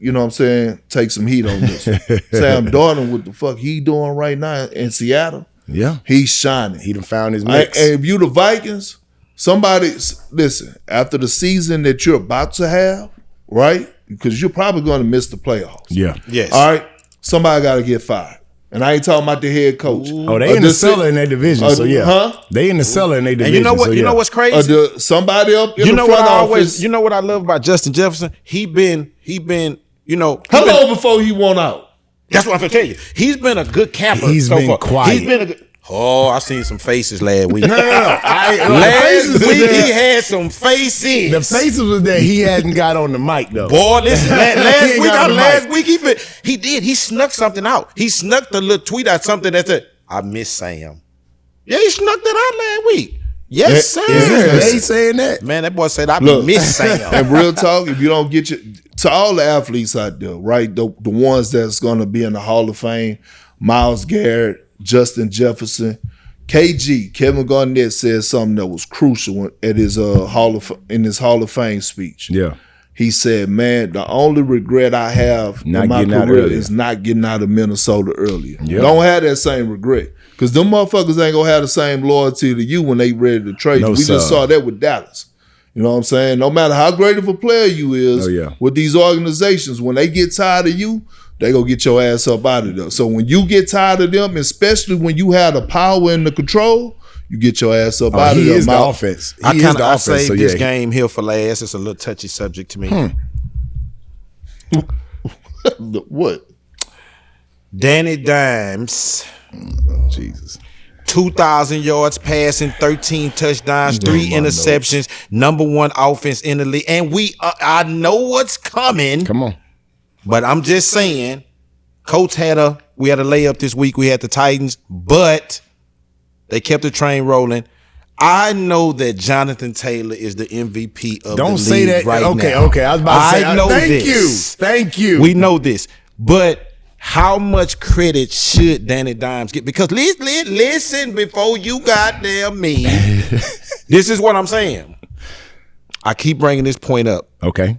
you know what I'm saying, take some heat on this. Sam Darnold, what the fuck he doing right now in Seattle? Yeah. He's shining. He done found his mix. And if you the Vikings, somebody, listen, after the season that you're about to have, right? Because you're probably going to miss the playoffs. Yeah. Yes. All right? Somebody got to get fired. And I ain't talking about the head coach. Oh, they in the cellar in their division, so yeah. Huh? They in the cellar in their division. And you know what? You know what's crazy? Somebody up in the front office. You know what I love about Justin Jefferson? He been, How long before he won out? That's what I'm gonna tell you. He's been a good camper. He's been quiet. He's been a good. Oh, I seen some faces last week. No. Last week he had some faces. The faces was that he hadn't got on the mic though. Boy, listen. Last week he did. He snuck something out. He snuck the little tweet out something that said, "I miss Sam." Yeah, he snuck that out last week. Yes, sir. Is he saying that? Man, that boy said, "I miss Sam." And real talk, if you don't get to all the athletes out there, right? The ones that's gonna be in the Hall of Fame, Myles Garrett, Justin Jefferson, KG, Kevin Garnett said something that was crucial at his Hall of Fame speech. Yeah. He said, man, the only regret I have in my career is not getting out of Minnesota earlier. Yep. Don't have that same regret. Because them motherfuckers ain't gonna have the same loyalty to you when they ready to trade you. We just saw that with Dallas. You know what I'm saying? No matter how great of a player you is, with these organizations, when they get tired of you, they gonna get your ass up out of there. So when you get tired of them, especially when you have the power and the control, you get your ass up out of there. He is the offense. I saved this game here for last. It's a little touchy subject to me. What? Danny Dimes. Oh, Jesus. 2,000 yards passing, 13 touchdowns, 3 interceptions, #1 offense in the league. And I know what's coming. Come on. But I'm just saying, Coach we had a layup this week. We had the Titans, but they kept the train rolling. I know that Jonathan Taylor is the MVP of Don't the say league that. right Okay, now. okay. I was about to say. I know Thank this. Thank you. We know this, but how much credit should Danny Dimes get? Because listen before you goddamn me. This is what I'm saying. I keep bringing this point up. Okay.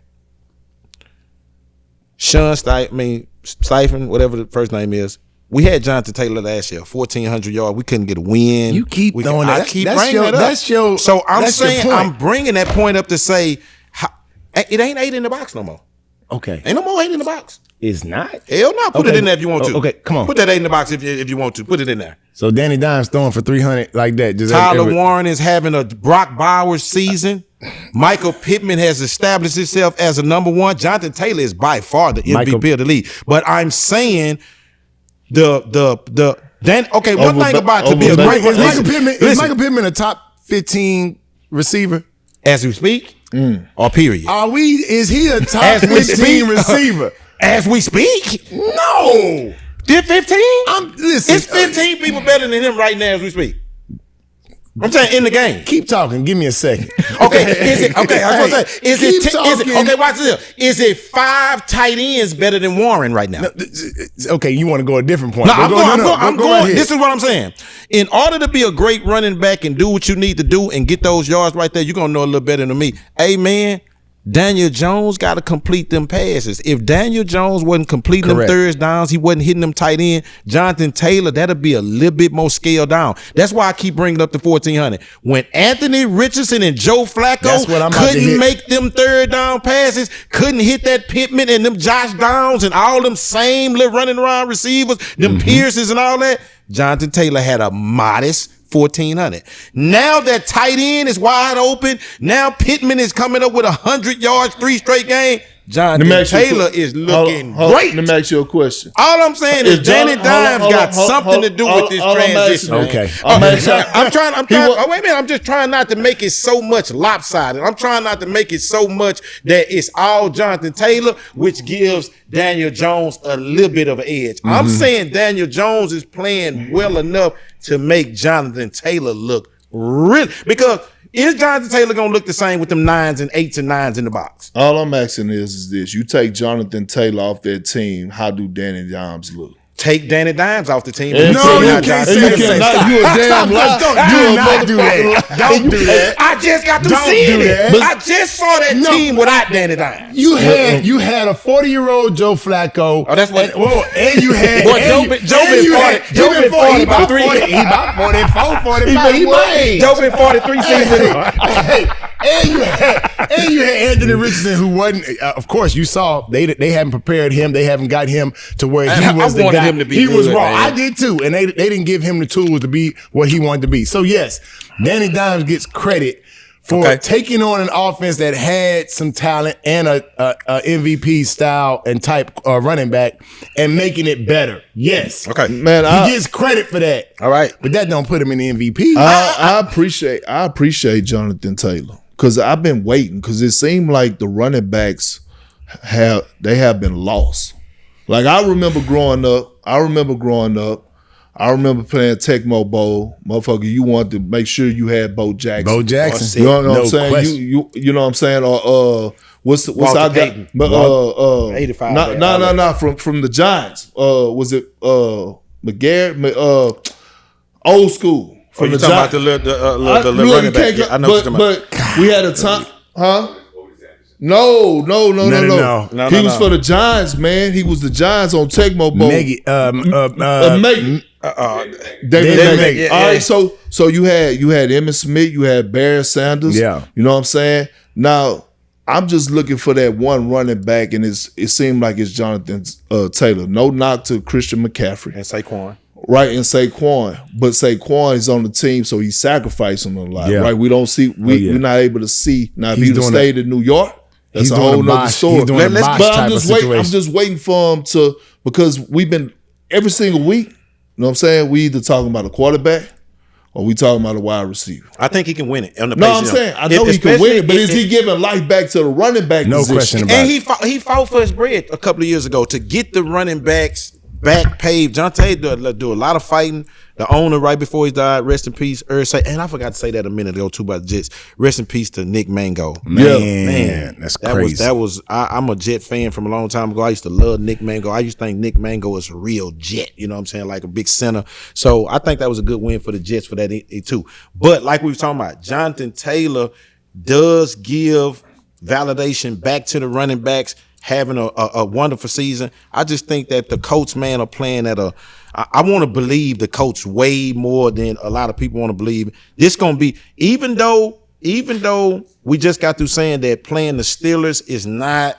Sean Steifen, whatever the first name is. We had Jonathan Taylor last year, 1,400 yards. We couldn't get a win. You keep throwing that. I keep bringing it up. So I'm saying I'm bringing that point up to say it ain't 8 in the box no more. Okay. Ain't no more 8 in the box. It's not? Hell no. Put it in there if you want to. Okay, come on. Put that 8 in the box if you want to. Put it in there. So Danny Dimes throwing for 300 like that. Just Tyler Warren is having a Brock Bowers season. Michael Pittman has established himself as a number one. Jonathan Taylor is by far the MVP of the league. But I'm saying one thing about to be a great is Michael Pittman a top 15 receiver? As we speak, or period? Is he a top 15 receiver? As we speak? No. Did 15? Listen. It's 15 people better than him right now as we speak. I'm saying in the game. Keep talking. Give me a second. Okay. I was gonna say, watch this. Is it 5 tight ends better than Warren right now? Okay, you want to go a different point. No, I'm going. Ahead. This is what I'm saying. In order to be a great running back and do what you need to do and get those yards right there, you're gonna know a little better than me. Hey man, Daniel Jones got to complete them passes. If Daniel Jones wasn't completing them third downs, he wasn't hitting them tight end, Jonathan Taylor, that'll be a little bit more scaled down. That's why I keep bringing up the 1,400. When Anthony Richardson and Joe Flacco couldn't make them third down passes, couldn't hit that Pittman and them Josh Downs and all them same little running around receivers, them Pierces and all that, Jonathan Taylor had a modest 1,400. Now that tight end is wide open. Now Pittman is coming up with 100 yards, 3 straight games. Jonathan Taylor is looking great. Let me ask you a question. All I'm saying is Danny Dimes got something to do with this transition. Okay. I'm trying. Wait a minute. I'm just trying not to make it so much lopsided. I'm trying not to make it so much that it's all Jonathan Taylor, which gives Daniel Jones a little bit of an edge. Mm-hmm. I'm saying Daniel Jones is playing well enough to make Jonathan Taylor look really, because is Jonathan Taylor going to look the same with them 9s and 8s and 9s in the box? All I'm asking is this. You take Jonathan Taylor off that team, how do Danny Dimes look? Take Danny Dimes off the team. No, you can't say that. You a damn liar. Do not do that. Don't do that. I just got to see it. I just saw that team without Danny Dimes. You had a 40-year-old Joe Flacco. Oh, that's what. And you had. Joe been 40 by 3. He about 44, 45. Joe been 43 seasons. And you had Anthony Richardson, who wasn't. Of course, you saw they haven't prepared him. They haven't got him to where he was the guy. Him to be he good, was wrong. Man. I did too, and they didn't give him the tools to be what he wanted to be. So yes, Danny Dimes gets credit for taking on an offense that had some talent and a MVP style and type running back and making it better. Yes, man, he gets credit for that. All right, but that don't put him in the MVP. I appreciate Jonathan Taylor because I've been waiting because it seemed like the running backs have been lost. Like I remember growing up. I remember playing Tecmo Bowl. Motherfucker, you wanted to make sure you had Bo Jackson. Bo Jackson. You know what I'm saying? You know what I'm saying? Or what's our guy? 85. No. From the Giants. Was it McGarrett? Old school. From the Giants. Talking about the running back. Yeah, I know what you're talking about. But we had a time, huh? No. He was for the Giants, man. He was the Giants on Tecmo Bowl. David Maggie. All right, so you had Emmitt Smith, you had Barry Sanders. Yeah. You know what I'm saying? Now, I'm just looking for that one running back, and it seemed like it's Jonathan Taylor. No knock to Christian McCaffrey. And Saquon. Right, and Saquon. But Saquon is on the team, so he's sacrificing a lot. Yeah. Right? We don't see we're not able to see. Now, if he'd have stayed in New York, that's a whole nother story. But I'm just waiting for him to, because we've been every single week, you know what I'm saying? We either talking about a quarterback or we talking about a wide receiver. I think he can win it. No, I'm saying I know he can win it, but is he giving life back to the running back no position? question about it. And he fought for his bread a couple of years ago to get the running backs back paved. John Taylor do a lot of fighting. The owner, right before he died, rest in peace. And I forgot to say that a minute ago too about the Jets. Rest in peace to Nick Mango. Man, that's crazy. I'm a Jet fan from a long time ago. I used to love Nick Mango. I used to think Nick Mango is a real Jet. You know what I'm saying? Like a big center. So I think that was a good win for the Jets for that too. But like we were talking about, Jonathan Taylor does give validation back to the running backs, having a wonderful season. I just think that the Colts, man, are playing at I want to believe the Colts way more than a lot of people want to believe. This going to be, even though we just got through saying that playing the Steelers is not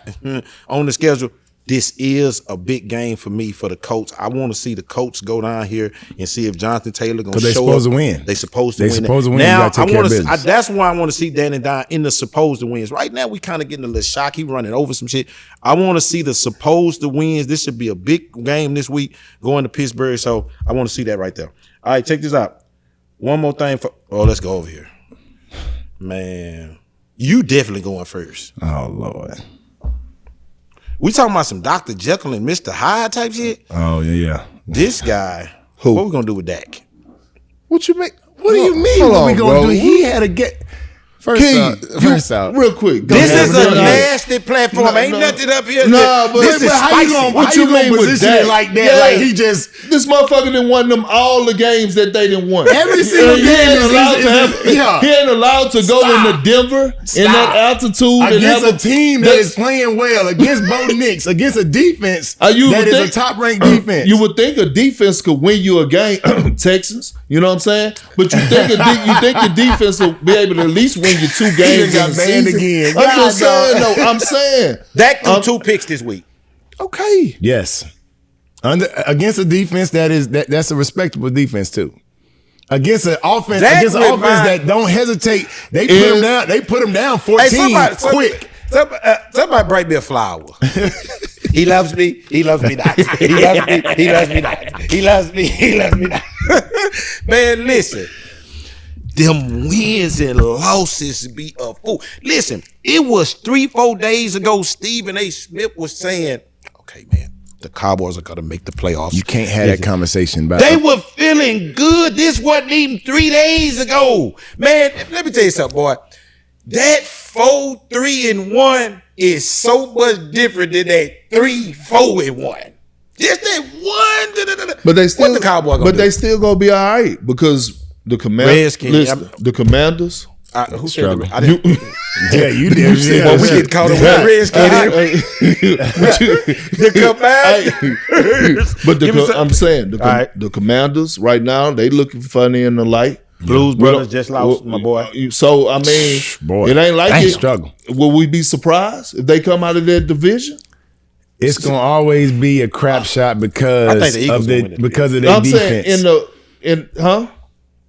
on the schedule, this is a big game for me for the Colts. I want to see the Colts go down here and see if Jonathan Taylor going to show up. They supposed to win. They supposed to win. Now, that's why I want to see Danny down in the supposed to wins. Right now, we kind of getting a little shock. He running over some shit. I want to see the supposed to wins. This should be a big game this week going to Pittsburgh. So I want to see that right there. All right, check this out. One more thing let's go over here. Man, you definitely going first. Oh, Lord. We talking about some Dr. Jekyll and Mr. Hyde type shit? Oh, yeah. This guy, who? What we gonna do with Dak? What you mean? What do you mean? What we gonna do? He had to get first out. Real quick. This is a nasty platform. Ain't nothing up here. But this is how you gonna position it like that? Yeah. Like he just this motherfucker didn't won them all the games that they didn't won. Every single game he ain't allowed to go into Denver in that altitude against a team that is playing well, against Bo Nix, against a defense that is a top ranked defense. You would think a defense could win you a game, Texans. You know what I'm saying? But you think your defense will be able to at least win you 2 games in the season. Again. I'm just saying, though. I'm saying Dak threw 2 picks this week. Okay. Yes. Against a defense that's a respectable defense too. Against an offense, that don't hesitate, they put him down 14 quick. Somebody break me a flower. He loves me. He loves me not. He loves me. He loves me not. He loves me. He loves me not. Man, listen. Them wins and losses be a fool. Listen, it was 3-4 days ago. Stephen A. Smith was saying, "Okay, man, the Cowboys are gonna make the playoffs." You can't have that conversation. They were feeling good. This wasn't even 3 days ago, man. Let me tell you something, boy. That 4-3-1 is so much different than that 3-4-1. Just that one. But they still, what the Cowboys gonna do? they still gonna be all right because the Commanders. The Commanders. Who said that? I didn't. Yeah, you did. We get caught up with Redskins. The Commanders. But I'm saying the Commanders right now they looking funny in the light. Blues Brothers just lost, my boy. So I mean, it ain't like it. Struggle. Will we be surprised if they come out of their division? It's gonna always be a crap shot because of their defense. Saying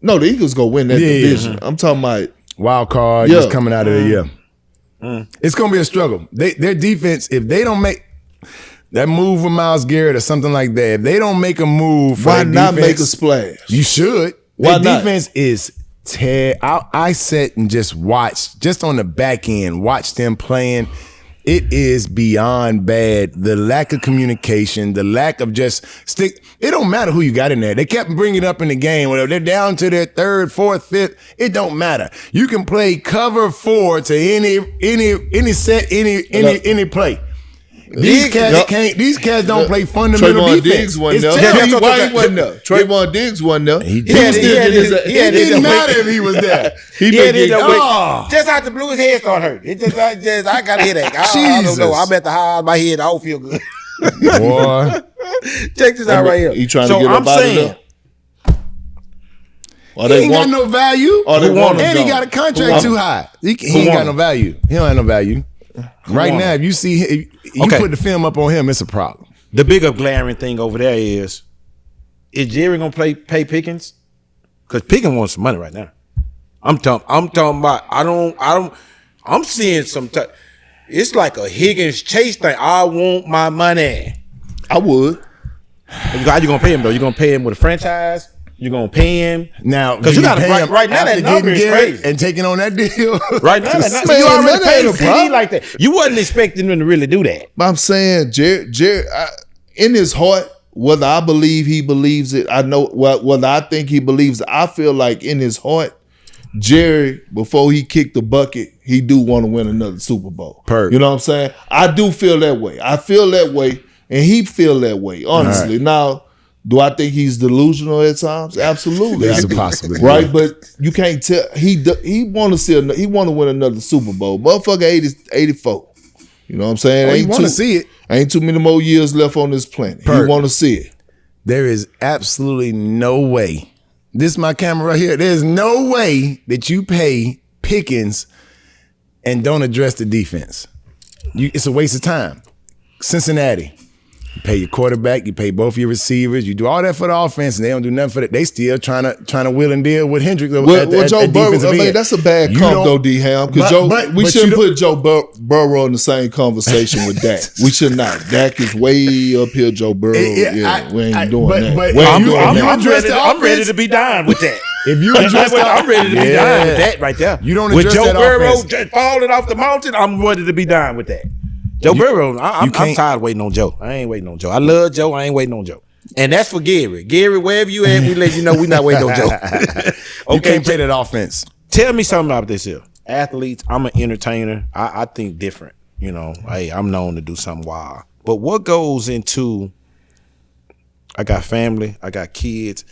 No, the Eagles gonna win that division. I'm talking about wild card just coming out of the year. It's gonna be a struggle. Their defense, if they don't make that move with Myles Garrett or something like that, if they don't make a move, why not make a splash? You should. Why Their not? Defense is I sat and just watched, just on the back end, watch them playing. It is beyond bad. The lack of communication, the lack of just stick. It don't matter who you got in there. They kept bringing it up in the game. Whether they're down to their 3rd, 4th, 5th, it don't matter. You can play cover 4 to any set, any play. These cats don't play fundamental Trayvon defense. Diggs wasn't there. Why he wasn't there? Trayvon Diggs wasn't there. He It didn't matter if he was there. Just out the blue, his head started hurting. I got a headache. I don't know. I'm at the high of my head. I don't feel good. Boy. Check this out right here. He trying to get up out of there? He ain't got no value. And he got a contract too high. He ain't got no value. He don't have no value. Right now, if you see if you put the film up on him, it's a problem. The bigger glaring thing over there is Jerry gonna pay Pickens? Because Pickens wants some money right now. I'm talking about. I'm seeing some. It's like a Higgins Chase thing. I want my money. I would. How you gonna pay him though? You gonna pay him with a franchise? You gonna pay him now? Because you got to right now that number is crazy. And taking on that deal right now. You already paid a CD like that. You wasn't expecting him to really do that. But I'm saying, Jerry, in his heart, whether I believe he believes it, I know whether I think he believes it, I feel like in his heart, Jerry, before he kicked the bucket, he do want to win another Super Bowl. Perk. You know what I'm saying? I do feel that way. I feel that way, and he feel that way, honestly. Right. Now, do I think he's delusional at times? Absolutely. There's a possibility. Right? But you can't tell. He want to win another Super Bowl. Motherfucker 84. You know what I'm saying? Oh, you want to see it. Ain't too many more years left on this planet. Perk. You want to see it. There is absolutely no way. This is my camera right here. There's no way that you pay Pickens and don't address the defense. It's a waste of time. Cincinnati, you pay your quarterback, you pay both your receivers, you do all that for the offense, and they don't do nothing for that. They still trying to wheel and deal with Hendricks. Joe Burrow, I mean, that's a bad comp though, D-Ham, because we shouldn't put Joe Burrow in the same conversation with Dak. We should not. Dak is way up here, Joe Burrow. We ain't doing that. I'm ready to be done with that. If you address I'm ready to be done with that right there. You don't address with Joe that Burrow offense. falling off the mountain, I'm ready to be done with that. Joe Burrow, I'm tired of waiting on Joe. I ain't waiting on Joe. I love Joe. I ain't waiting on Joe. And that's for Gary. Gary, wherever you at, we let you know we not waiting on Joe. Okay, you can't play that offense. Tell me something about this here. Athletes, I'm an entertainer. I think different. You know, hey, I'm known to do something wild. But what goes into, I got family, I got kids,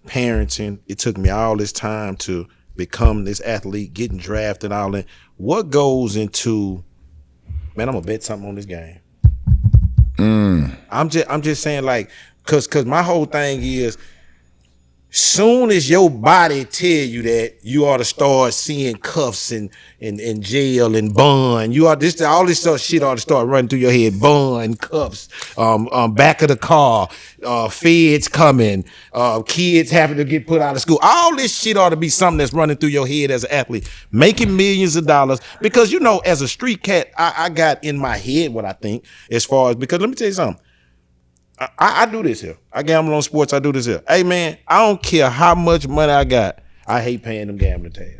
parenting. It took me all this time to become this athlete, getting drafted, all that. What goes into, man, I'm gonna bet something on this game. I'm just saying, like, cause my whole thing is, soon as your body tell you that, you ought to start seeing cuffs and jail and bond. You ought all this stuff shit ought to start running through your head. Bond, cuffs, back of the car, feds coming, kids having to get put out of school. All this shit ought to be something that's running through your head as an athlete, making millions of dollars. Because, you know, as a street cat, I got in my head what I think as far as, because let me tell you something. I do this here. I gamble on sports. I do this here. Hey, man, I don't care how much money I got. I hate paying them gambling tabs.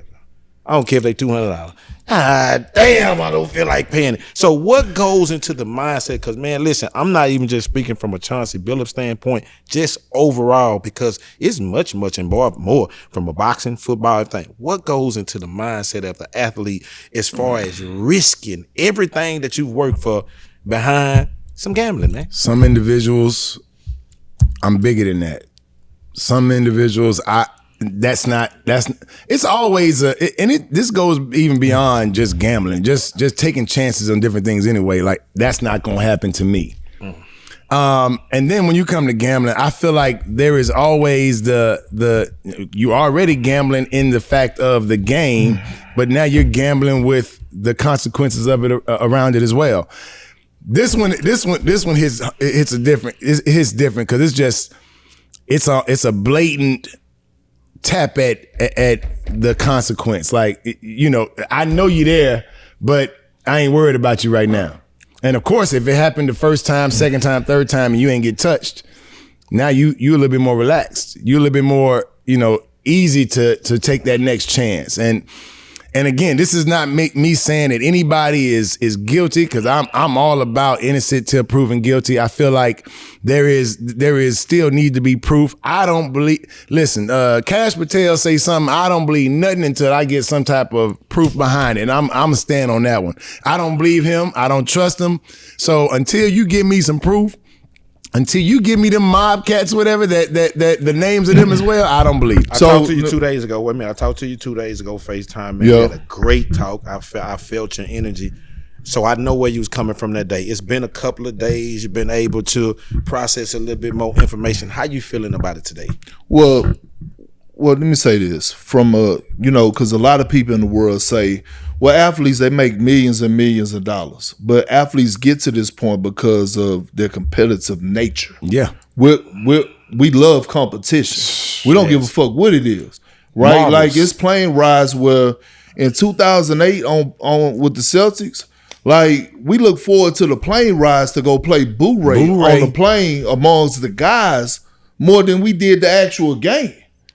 I don't care if they $200. Damn, I don't feel like paying it. So what goes into the mindset? Because, man, listen, I'm not even just speaking from a Chauncey Billups standpoint, just overall, because it's much, much involved more from a boxing, football, everything. What goes into the mindset of the athlete as far as risking everything that you've worked for behind some gambling, man? Some individuals, I'm bigger than that. Some individuals, it's always this goes even beyond just gambling, just taking chances on different things anyway. Like, that's not gonna happen to me. And then when you come to gambling, I feel like there is always you already gambling in the fact of the game, but now you're gambling with the consequences of it around it as well. This one hits different because it's a blatant tap at the consequence. Like, you know, I know you there, but I ain't worried about you right now. And of course, if it happened the first time, second time, third time, and you ain't get touched, now you a little bit more relaxed. You a little bit more, you know, easy to take that next chance. And again, this is not me saying that anybody is guilty, because I'm all about innocent till proven guilty. I feel like there is still need to be proof. I don't believe. Listen, Cash Patel say something. I don't believe nothing until I get some type of proof behind it. And I'm gonna stand on that one. I don't believe him. I don't trust him. So until you give me some proof, until you give me them mob cats, whatever, that the names of them as well, I don't believe. I talked to you 2 days ago. Wait a minute. I talked to you 2 days ago, FaceTime, man. We had a great talk. I felt your energy. So I know where you was coming from that day. It's been a couple of days. You've been able to process a little bit more information. How you feeling about it today? Well, let me say this. Because a lot of people in the world say, well, athletes, they make millions and millions of dollars. But athletes get to this point because of their competitive nature. Yeah. We love competition. We don't give a fuck what it is. Right? Marbles. Like, it's plane rides where in 2008 on with the Celtics, like, we look forward to the plane rides to go play Boo-Ray on the plane amongst the guys more than we did the actual game.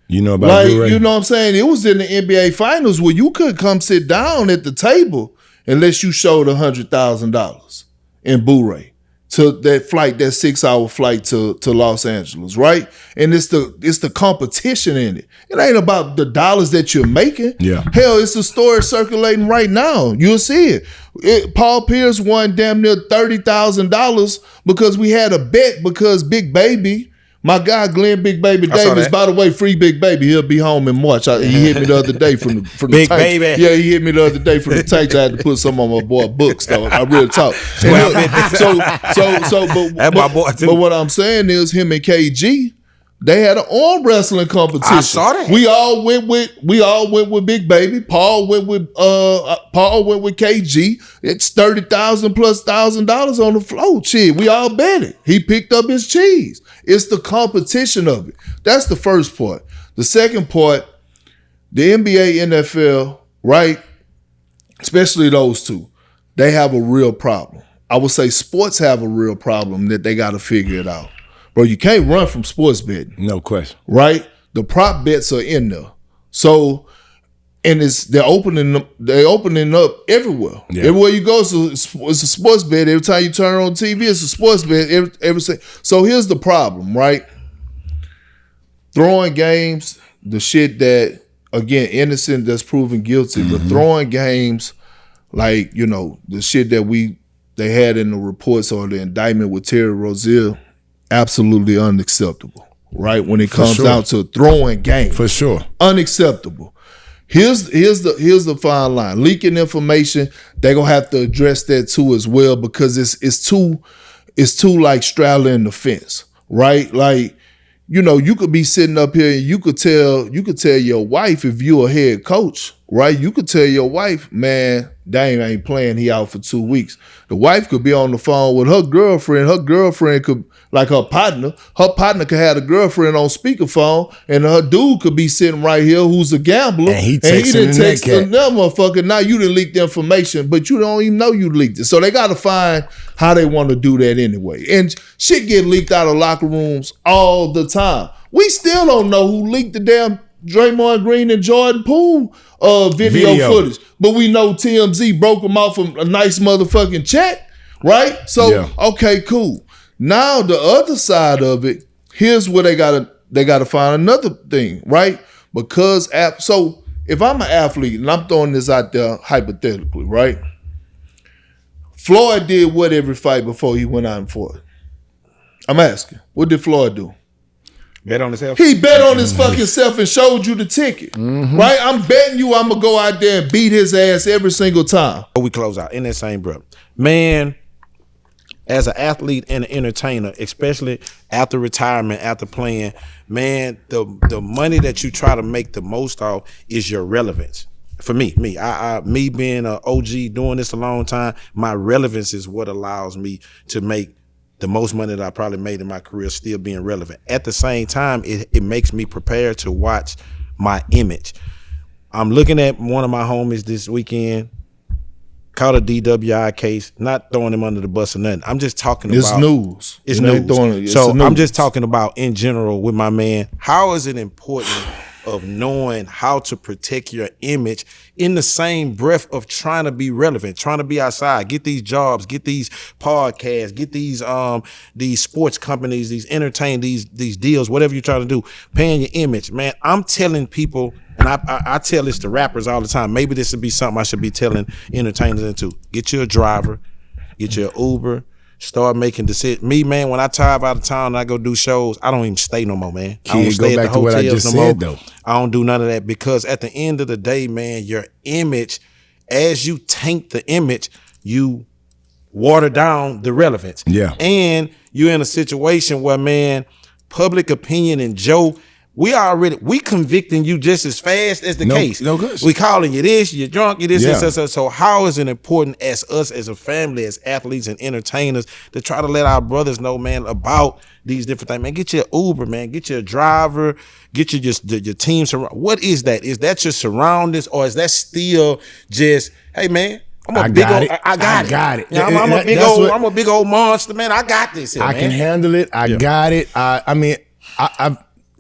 You know about like, Blu-ray? You know what I'm saying? It was in the NBA Finals where you could come sit down at the table unless you showed $100,000 in Blu-ray to that flight, that 6-hour flight to Los Angeles, right? And it's the competition in it. It ain't about the dollars that you're making. Yeah. Hell, it's a story circulating right now. You'll see it. Paul Pierce won damn near $30,000 because we had a bet because Big Baby, my guy Glenn Big Baby Davis, by the way, free Big Baby, he'll be home in March. He hit me the other day from the Big tank. Baby. Yeah, he hit me the other day from the tank. I had to put some on my boy books, though. I really talk. That's my boy too. But what I'm saying is, him and KG, they had an arm wrestling competition. I saw that. We all went with Big Baby. Paul went with KG. It's $30,000 plus $1,000 on the floor. Shit, we all bet it. He picked up his cheese. It's the competition of it. That's the first part. The second part, the NBA, NFL, right? Especially those two, they have a real problem. I would say sports have a real problem that they got to figure it out. Bro, you can't run from sports betting. No question. Right? The prop bets are in there. So, and they're opening up everywhere. Yeah. Everywhere you go, it's a sports bet. Every time you turn on TV, it's a sports bet. So here's the problem, right? Throwing games, the shit that, again, innocent that's proven guilty, but throwing games like, the shit that they had in the reports or the indictment with Terry Rozier, absolutely unacceptable, right? When it comes down to throwing games. For sure. Unacceptable. Here's the fine line. Leaking information, they're gonna have to address that too as well, because it's too like straddling the fence, right? Like, you could be sitting up here and you could tell your wife, if you're a head coach, right? You could tell your wife, man, Dame ain't playing, he out for 2 weeks. The wife could be on the phone with her girlfriend. Her girlfriend could, like her partner could have a girlfriend on speakerphone, and her dude could be sitting right here who's a gambler. And he didn't text that motherfucker. Now you didn't leak the information, but you don't even know you leaked it. So they got to find how they want to do that anyway. And shit get leaked out of locker rooms all the time. We still don't know who leaked the damn Draymond Green and Jordan Poole video footage. But we know TMZ broke them off a nice motherfucking check, right? So, okay, cool. Now the other side of it, here's where they gotta find another thing, right? Because so if I'm an athlete, and I'm throwing this out there hypothetically, right? Floyd did what every fight before he went out and fought? I'm asking, what did Floyd do? Bet on himself. He bet on his fucking self and showed you the ticket, right? I'm betting you I'm gonna go out there and beat his ass every single time. We close out in that same breath, man. As an athlete and an entertainer, especially after retirement, after playing, man, the money that you try to make the most of is your relevance. For me being an OG doing this a long time, my relevance is what allows me to make the most money that I probably made in my career, still being relevant. At the same time, it makes me prepare to watch my image. I'm looking at one of my homies this weekend, caught a DWI case, not throwing him under the bus or nothing. I'm just talking about— It's news. It's news. So I'm just talking about in general with my man, how is it important of knowing how to protect your image in the same breath of trying to be relevant, trying to be outside, get these jobs, get these podcasts, get these sports companies, these entertain, these deals, whatever you're trying to do, paying your image. Man, I'm telling people, and I tell this to rappers all the time, maybe this would be something I should be telling entertainers into. Get you a driver, get you an Uber, start making decisions. Me, man, when I drive out of town and I go do shows, I don't even stay no more, man. I don't stay at the hotels no more. Though. I don't do none of that, because at the end of the day, man, your image, as you taint the image, you water down the relevance. Yeah. And you're in a situation where, man, public opinion and Joe, we convicting you just as fast as the case. No good. We calling you this, you're drunk, you this. So how is it important as us, as a family, as athletes and entertainers, to try to let our brothers know, man, about these different things? Man, get your Uber, man, get your driver, get your team. What is that? Is that your surroundings, or is that still just, hey, man, I got it. Yeah, I'm a big old monster, man. I got this here, I can handle it. I got it.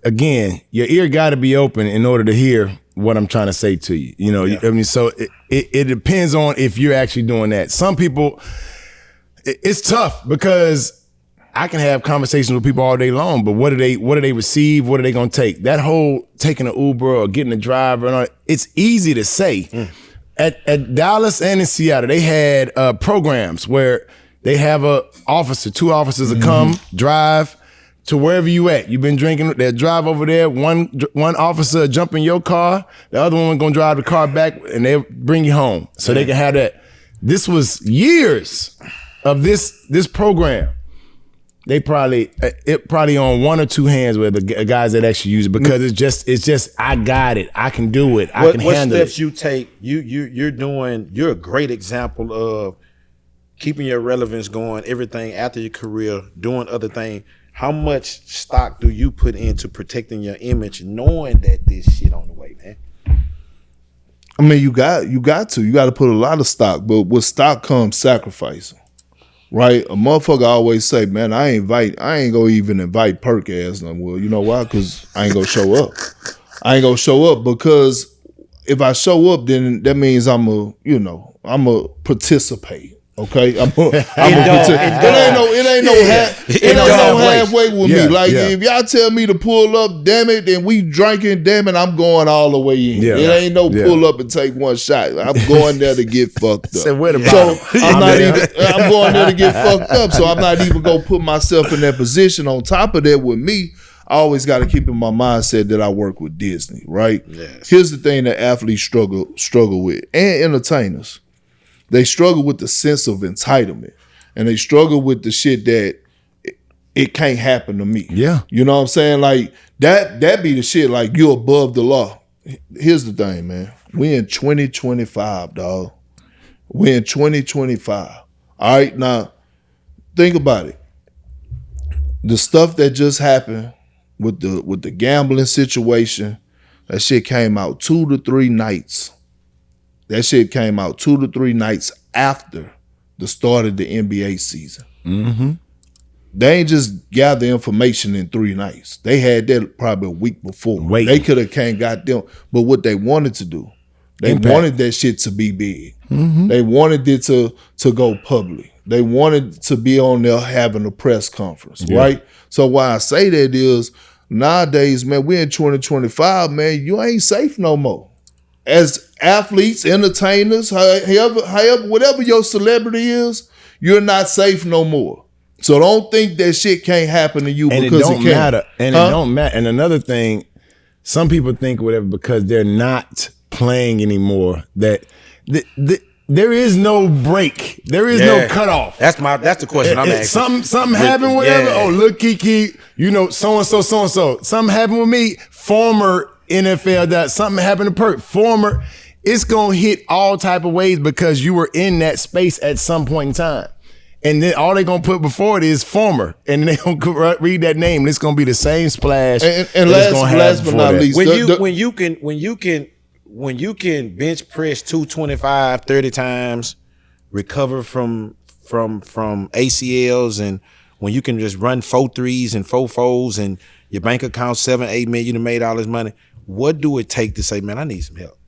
Again, your ear got to be open in order to hear what I'm trying to say to you. You know, I mean, so it depends on if you're actually doing that. Some people, it's tough because I can have conversations with people all day long, but what do they receive? What are they gonna take? That whole taking an Uber or getting a driver and all, it's easy to say. At Dallas and in Seattle, they had programs where they have two officers will come, drive to wherever you at. You've been drinking, they'll drive over there. One officer will jump in your car, the other one gonna drive the car back, and they'll bring you home so they can have that. This was years of this program. They probably on one or two hands with the guys that actually use it because it's just I got it. I can do it. I can handle it. What steps you take? You're a great example of keeping your relevance going, everything after your career, doing other things. How much stock do you put into protecting your image, knowing that this shit on the way, man? I mean, you got to put a lot of stock, but with stock comes sacrifice. Right, a motherfucker always say, "Man, I ain't gonna even invite Perk ass no more." You know why? Because I ain't gonna show up. I ain't gonna show up because if I show up, then that means I'm a participate. Okay, I'm a participate. It ain't no halfway with me. Like if y'all tell me to pull up, damn it, then we drinking, damn it, I'm going all the way in. Yeah. It ain't no pull up and take one shot. I'm going there to get fucked up. I'm going there to get fucked up. So I'm not even gonna put myself in that position. On top of that, with me, I always got to keep in my mindset that I work with Disney. Right. Yes. Here's the thing that athletes struggle with, and entertainers. They struggle with the sense of entitlement, and they struggle with the shit that it can't happen to me. Yeah. You know what I'm saying? Like that be the shit, like you're above the law. Here's the thing, man. We in 2025, dog. We in 2025. All right, now think about it. The stuff that just happened with the gambling situation, that shit came out 2 to 3 nights. That shit came out 2 to 3 nights after the start of the NBA season. Mm-hmm. They ain't just gather information in 3 nights. They had that probably a week before. They could have came got them. But what they wanted to do, they wanted that shit to be big. Mm-hmm. They wanted it to go public. They wanted to be on there having a press conference, right? So why I say that is nowadays, man, we're in 2025, man, you ain't safe no more. As athletes, entertainers, however, whatever your celebrity is, you're not safe no more. So don't think that shit can't happen to you because it can't. Matter. And it don't matter. And another thing, some people think whatever because they're not playing anymore that there is no break. There is no cutoff. That's the question I'm asking. Something happened, whatever. Oh, Lil Keke, so and so. Something happened with me. Former NFL, that something happened to Perk. Former, it's gonna hit all type of ways because you were in that space at some point in time. And then all they're gonna put before it is former, and then they're gonna read that name, and it's gonna be the same splash. And last but not least, when you can bench press 225 30 times, recover from ACLs, and when you can just run 4 threes and 4 fours, and your bank account 7-8 million, you made all this money. What do it take to say, man, I need some help?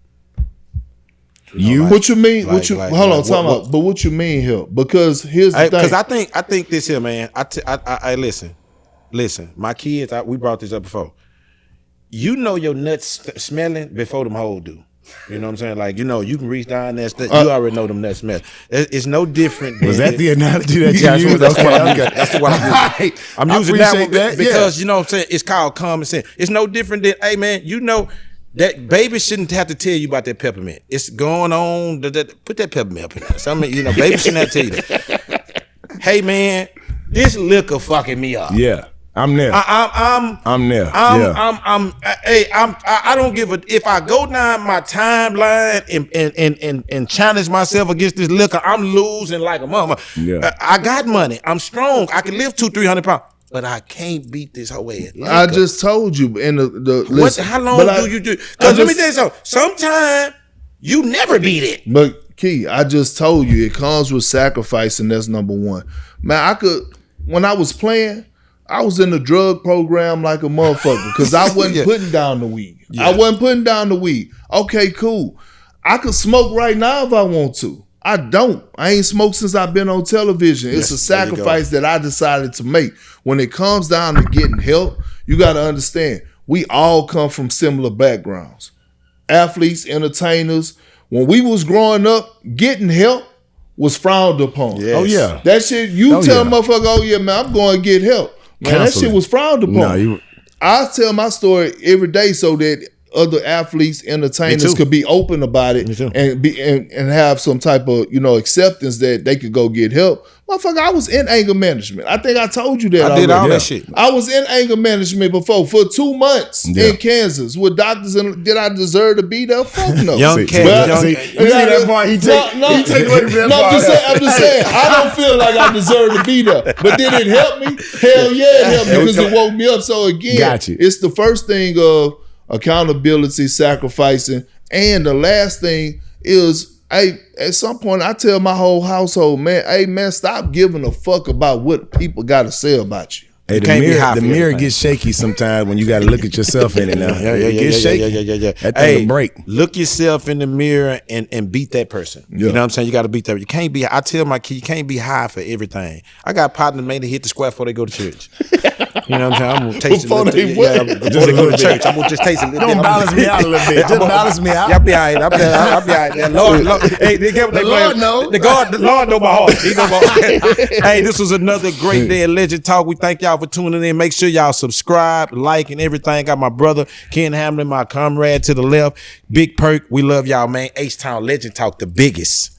What you mean? Hold on, time out. But what you mean help? Because here's the thing. Because I think this here, man. I listen. My kids, we brought this up before. You know your nuts smelling before them hoes do. You know what I'm saying? Like, you can reach down there. You already know them nuts smell. It's no different. Was that the analogy that you used? That's what I'm using. I'm using that one because, you know what I'm saying? It's called common sense. It's no different than, hey, man, that baby shouldn't have to tell you about that peppermint. It's going on. Put that peppermint up in there. Something, baby shouldn't have to tell you that. Hey, man, this liquor fucking me up. Yeah. I'm there. I'm there. I don't give a if I go down my timeline and challenge myself against this liquor, I'm losing like a mama. Yeah. I got money. I'm strong. I can lift 200-300 pounds, but I can't beat this whole ass liquor. I just told you in the listen, how long do you do? Because let me tell you something. Sometimes you never beat it. But Key, I just told you it comes with sacrifice, and that's number one. Man, when I was playing, I was in the drug program like a motherfucker because I wasn't putting down the weed. Yeah. I wasn't putting down the weed. Okay, cool. I could smoke right now if I want to. I don't. I ain't smoked since I've been on television. It's a sacrifice that I decided to make. When it comes down to getting help, you got to understand, we all come from similar backgrounds. Athletes, entertainers. When we was growing up, getting help was frowned upon. Yes. Oh, yeah. That shit, tell a motherfucker, oh yeah, man, I'm going to get help. Man, that shit was frowned upon. I tell my story every day so that other athletes, entertainers could be open about it and have some type of, acceptance that they could go get help. Motherfucker, I was in anger management. I think I told you that I already. did all that shit. I was in anger management before for 2 months in Kansas with doctors. And did I deserve to be there? Fuck no. Young Cat. You see that part? He take away from that part. I'm just saying. I don't feel like I deserve to be there. But did it help me? Hell yeah, it helped me because it woke me up. So again, it's the first thing of accountability, sacrificing, and the last thing is, hey, at some point I tell my whole household, man, hey man, stop giving a fuck about what people got to say about you. Hey, the mirror gets shaky sometimes when you got to look at yourself in it now. It gets shaky. That thing will break. Look yourself in the mirror and beat that person. You know what I'm saying? You got to beat that. You can't be. I tell my kid, you can't be high for everything. I got partners made to hit the square before they go to church. You know what I'm saying? I'm gonna taste before it. They go to church. I'm gonna just taste it. Don't balance me out a little bit. Just balance me out. Y'all be all right. I'll be all right. Lord, hey, the Lord know. The Lord know my heart. He know my heart. Hey, this was another great day at Legend Talk. We thank y'all for tuning in. Make sure y'all subscribe, like, and everything. Got my brother Kent Hamlin, my comrade to the left, Big Perk. We love y'all, man. H-Town Legend Talk, the biggest.